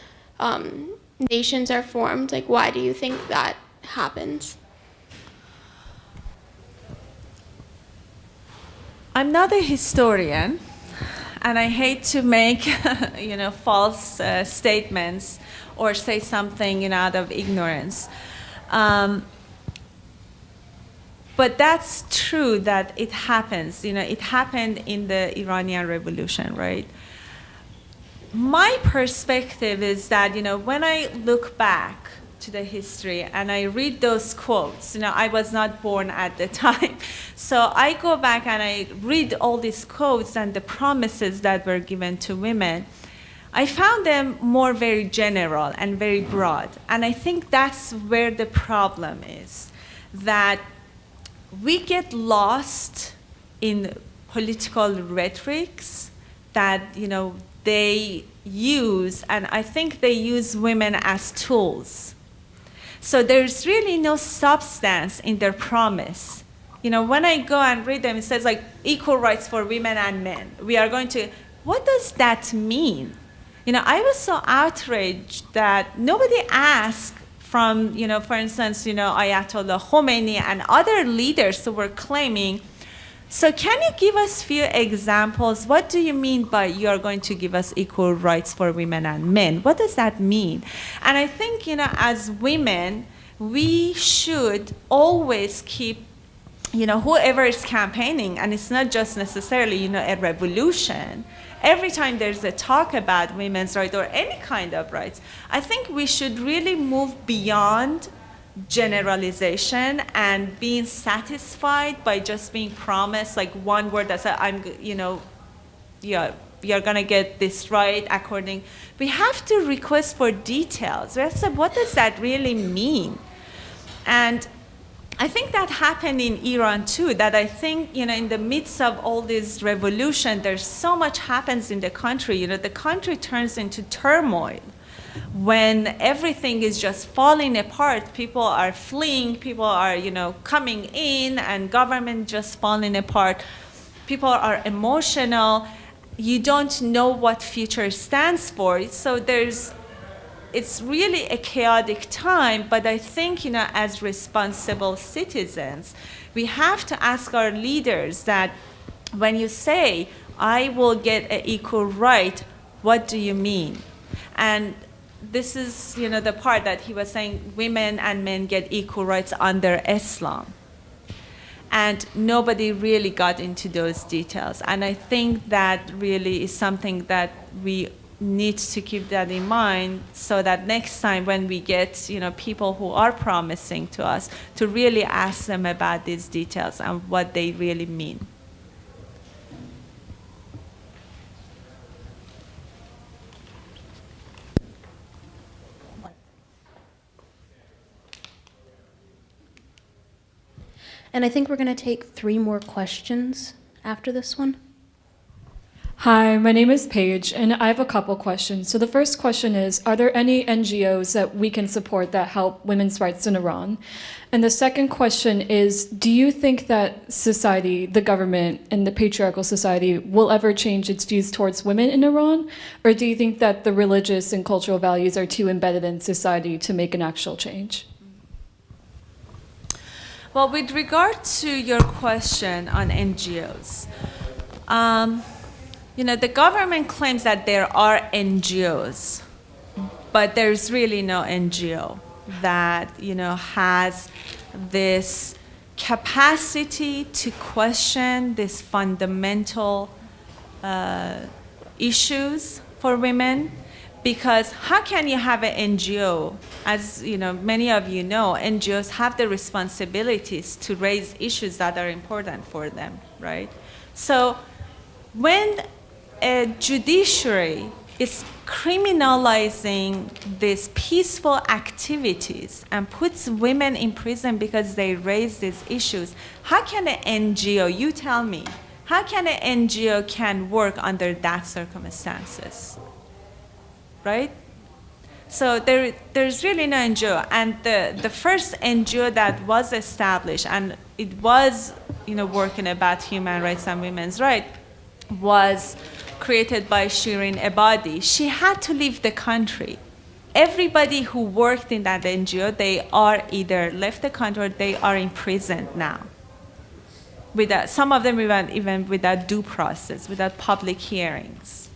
nations are formed. Like, why do you think that happens? I'm not a historian, and I hate to make false statements or say something out of ignorance. But that's true that it happens. It happened in the Iranian Revolution, right? My perspective is that, when I look back to the history and I read those quotes, I was not born at the time. So I go back and I read all these quotes and the promises that were given to women. I found them more very general and very broad. And I think that's where the problem is, that we get lost in political rhetorics that, they use, and I think they use women as tools. So there's really no substance in their promise. When I go and read them, it says like equal rights for women and men. We are going to, what does that mean? I was so outraged that nobody asked from, for instance, Ayatollah Khomeini and other leaders who were claiming, so can you give us few examples? What do you mean by you are going to give us equal rights for women and men? What does that mean? And I think, as women, we should always keep, whoever is campaigning, and it's not just necessarily, a revolution. Every time there's a talk about women's rights or any kind of rights, I think we should really move beyond generalization and being satisfied by just being promised like one word that said, you're going to get this right according. We have to request for details. We have to say, what does that really mean? And I think that happened in Iran too, that I think, in the midst of all this revolution, there's so much happens in the country. The country turns into turmoil. When everything is just falling apart, people are fleeing, people are, coming in, and government just falling apart. People are emotional. You don't know what future stands for. So it's really a chaotic time, but I think, as responsible citizens, we have to ask our leaders that when you say, I will get an equal right, what do you mean? And this is, the part that he was saying, women and men get equal rights under Islam. And nobody really got into those details. And I think that really is something that we need to keep that in mind, so that next time when we get, people who are promising to us, to really ask them about these details and what they really mean. And I think we're going to take 3 more questions after this one. Hi, my name is Paige, and I have a couple questions. So the first question is, are there any NGOs that we can support that help women's rights in Iran? And the second question is, do you think that society, the government, and the patriarchal society will ever change its views towards women in Iran? Or do you think that the religious and cultural values are too embedded in society to make an actual change? Well, with regard to your question on NGOs, the government claims that there are NGOs, but there's really no NGO that, has this capacity to question these fundamental issues for women. Because how can you have an NGO? As many of you know, NGOs have the responsibilities to raise issues that are important for them, right? So when a judiciary is criminalizing these peaceful activities and puts women in prison because they raise these issues. How can an NGO, you tell me, how can an NGO can work under that circumstances, right? So there's really no NGO. And the first NGO that was established, and it was working about human rights and women's rights, was created by Shirin Ebadi. She had to leave the country. Everybody who worked in that NGO, they are either left the country or they are imprisoned now. Some of them even without due process, without public hearings.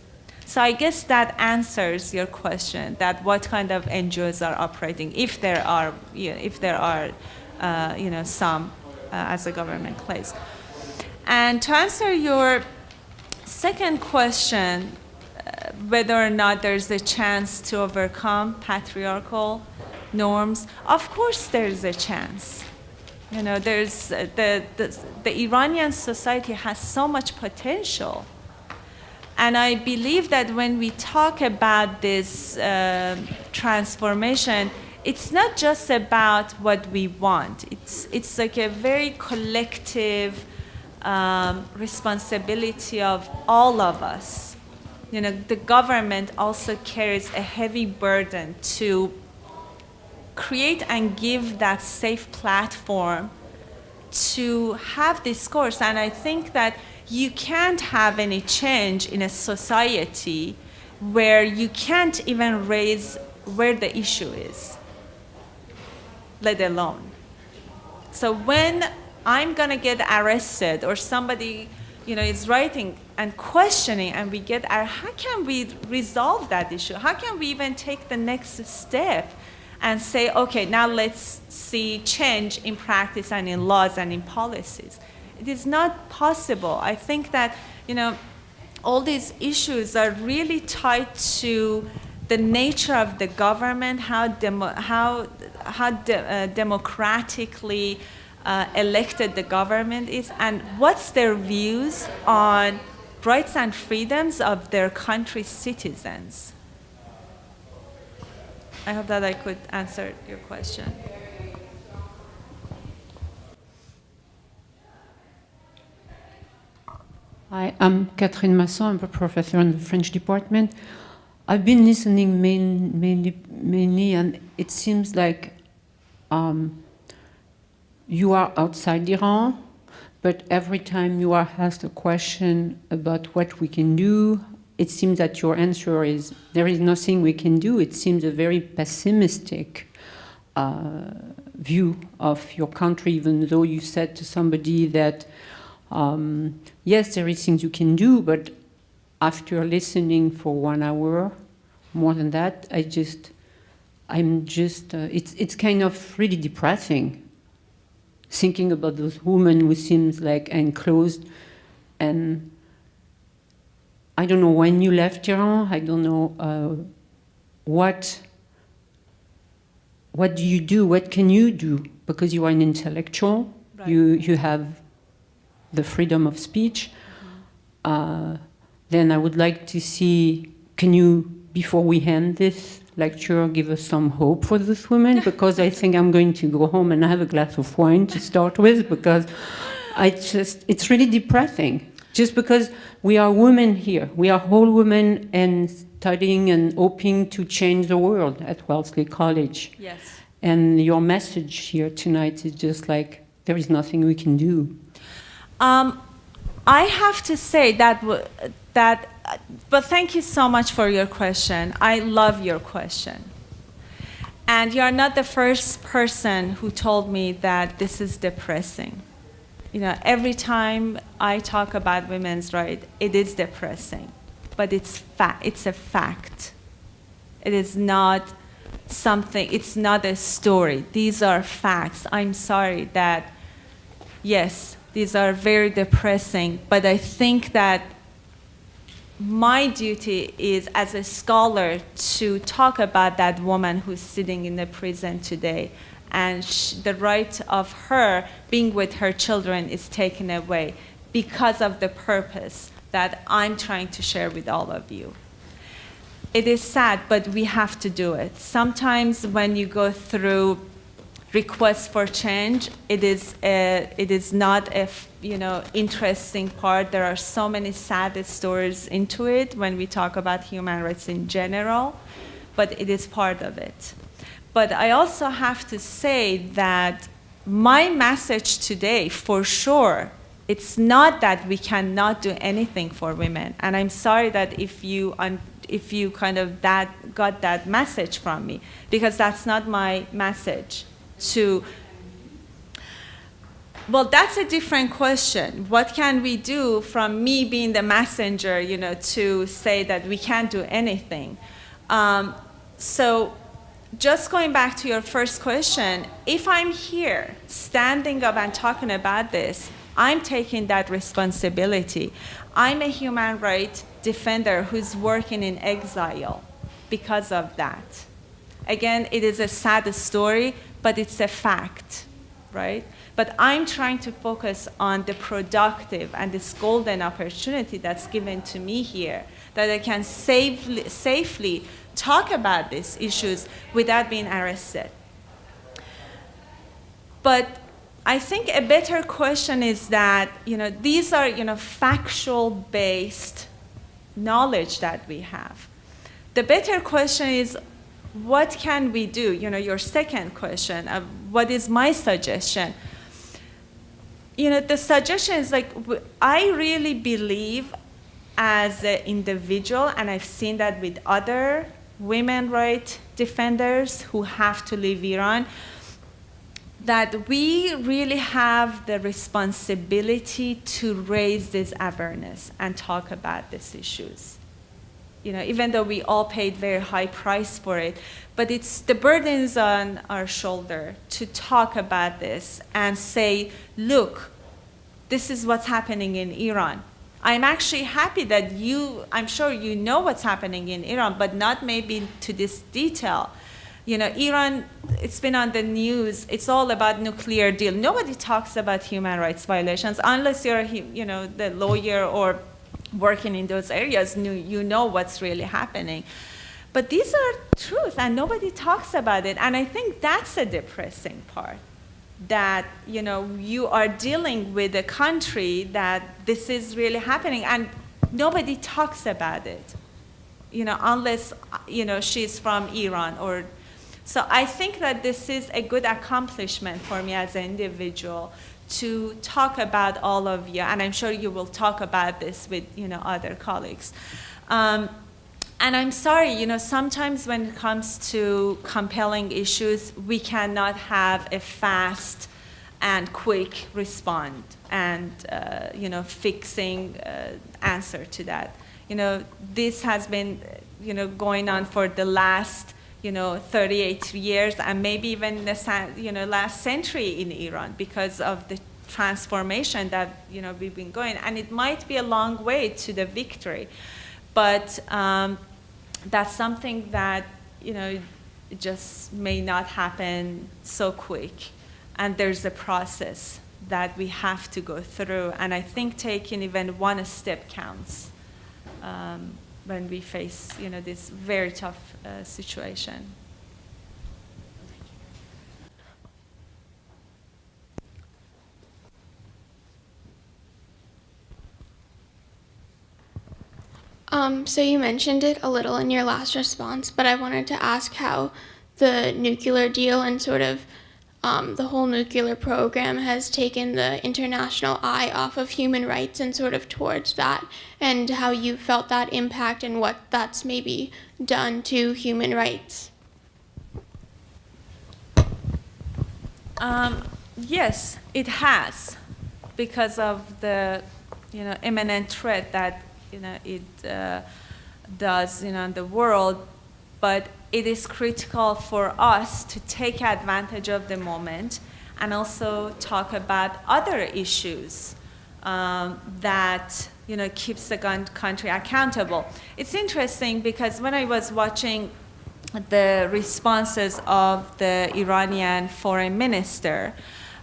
So I guess that answers your question, that what kind of NGOs are operating, if there are some as the government claims. And to answer your second question, whether or not there's a chance to overcome patriarchal norms, of course there's a chance. There's the Iranian society has so much potential. And I believe that when we talk about this transformation, it's not just about what we want. It's like a very collective responsibility of all of us. The government also carries a heavy burden to create and give that safe platform to have discourse. And I think that you can't have any change in a society where you can't even raise where the issue is, let alone. So when I'm gonna get arrested or somebody is writing and questioning and we get, how can we resolve that issue? How can we even take the next step and say, okay, now let's see change in practice and in laws and in policies? It is not possible. I think that all these issues are really tied to the nature of the government, how democratically elected the government is, and what's their views on rights and freedoms of their country's citizens. I hope that I could answer your question. Hi, I'm Catherine Masson. I'm a professor in the French department. I've been listening mainly, and it seems like you are outside Iran, but every time you are asked a question about what we can do, it seems that your answer is, there is nothing we can do. It seems a very pessimistic view of your country, even though you said to somebody that, yes, there is things you can do, but after listening for 1 hour, more than that, it's kind of really depressing, thinking about those women who seems like enclosed. And I don't know when you left Iran. I don't know what do you do? What can you do? Because you are an intellectual, right. You have the freedom of speech. Then I would like to see, can you, before we end this lecture, give us some hope for those women? Because I think I'm going to go home and have a glass of wine to start with, because it's really depressing. Just because we are women here, we are whole women and studying and hoping to change the world at Wellesley College. Yes. And your message here tonight is just like, there is nothing we can do. I have to say but thank you so much for your question. I love your question. And you are not the first person who told me that this is depressing. Every time I talk about women's rights, it is depressing, but it's a fact. It is not something, it's not a story. These are facts. I'm sorry that, yes, these are very depressing, but I think that my duty is as a scholar to talk about that woman who's sitting in the prison today, and the right of her being with her children is taken away because of the purpose that I'm trying to share with all of you. it is sad, but we have to do it. Sometimes when you go through requests for change, it is not a interesting part. There are so many sad stories into it when we talk about human rights in general, but it is part of it. But I also have to say that my message today, for sure, it's not that we cannot do anything for women. And I'm sorry that if you kind of got that message from me, because that's not my message. Well, that's a different question. What can we do from me being the messenger, to say that we can't do anything? So just going back to your first question, if I'm here standing up and talking about this, I'm taking that responsibility. I'm a human rights defender who's working in exile because of that. Again, it is a sad story, but it's a fact, right? But I'm trying to focus on the productive and this golden opportunity that's given to me here, that I can safely talk about these issues without being arrested. But I think a better question is that, these are, factual-based knowledge that we have. The better question is, what can we do? Your second question, what is my suggestion? The suggestion is I really believe as an individual, and I've seen that with other women rights defenders who have to leave Iran, that we really have the responsibility to raise this awareness and talk about these issues. Even though we all paid very high price for it, but the burden is on our shoulder to talk about this and say, look, this is what's happening in Iran. I'm actually happy that I'm sure you know what's happening in Iran, but not maybe to this detail. Iran, it's been on the news. It's all about nuclear deal. Nobody talks about human rights violations unless you're, the lawyer or working in those areas. You know what's really happening. But these are truth, and nobody talks about it. And I think that's a depressing part, that you are dealing with a country that this is really happening, and nobody talks about it. Unless she's from Iran or. So I think that this is a good accomplishment for me as an individual to talk about all of you, and I'm sure you will talk about this with other colleagues. And I'm sorry, sometimes when it comes to compelling issues, we cannot have a fast and quick response and fixing answer to that. This has been going on for the last 38 years, and maybe even the last century in Iran, because of the transformation that we've been going. And it might be a long way to the victory, but that's something that just may not happen so quick. And there's a process that we have to go through. And I think taking even one step counts when we face this very tough situation. So you mentioned it a little in your last response, but I wanted to ask how the nuclear deal and sort of the whole nuclear program has taken the international eye off of human rights and sort of towards that, and how you felt that impact and what that's maybe done to human rights. Yes, it has, because of the imminent threat that it does in the world. But it is critical for us to take advantage of the moment and also talk about other issues that keeps the country accountable. It's interesting because when I was watching the responses of the Iranian foreign minister,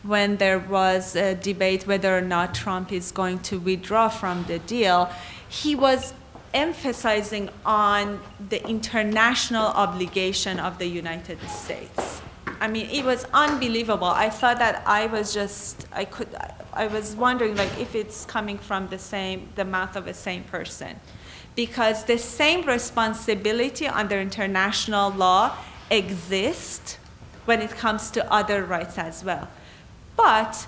when there was a debate whether or not Trump is going to withdraw from the deal, he was emphasizing on the international obligation of the United States. I mean, it was unbelievable. I thought that I was wondering like if it's coming from the mouth of the same person. Because the same responsibility under international law exists when it comes to other rights as well. But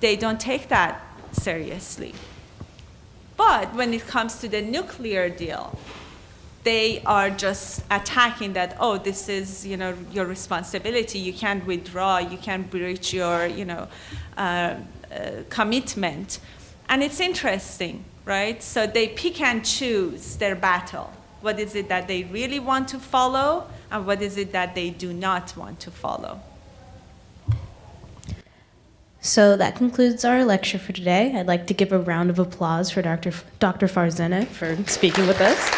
they don't take that seriously. But when it comes to the nuclear deal, they are just attacking that, oh, this is, your responsibility. You can't withdraw. You can't breach your, commitment. And it's interesting, right? So they pick and choose their battle. What is it that they really want to follow, and what is it that they do not want to follow? So that concludes our lecture for today. I'd like to give a round of applause for Dr. Farzaneh for speaking with us.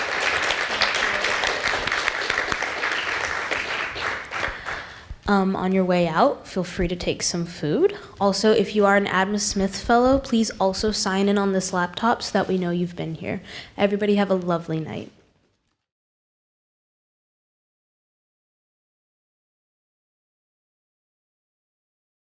On your way out, feel free to take some food. Also, if you are an Adam Smith Fellow, please also sign in on this laptop so that we know you've been here. Everybody have a lovely night.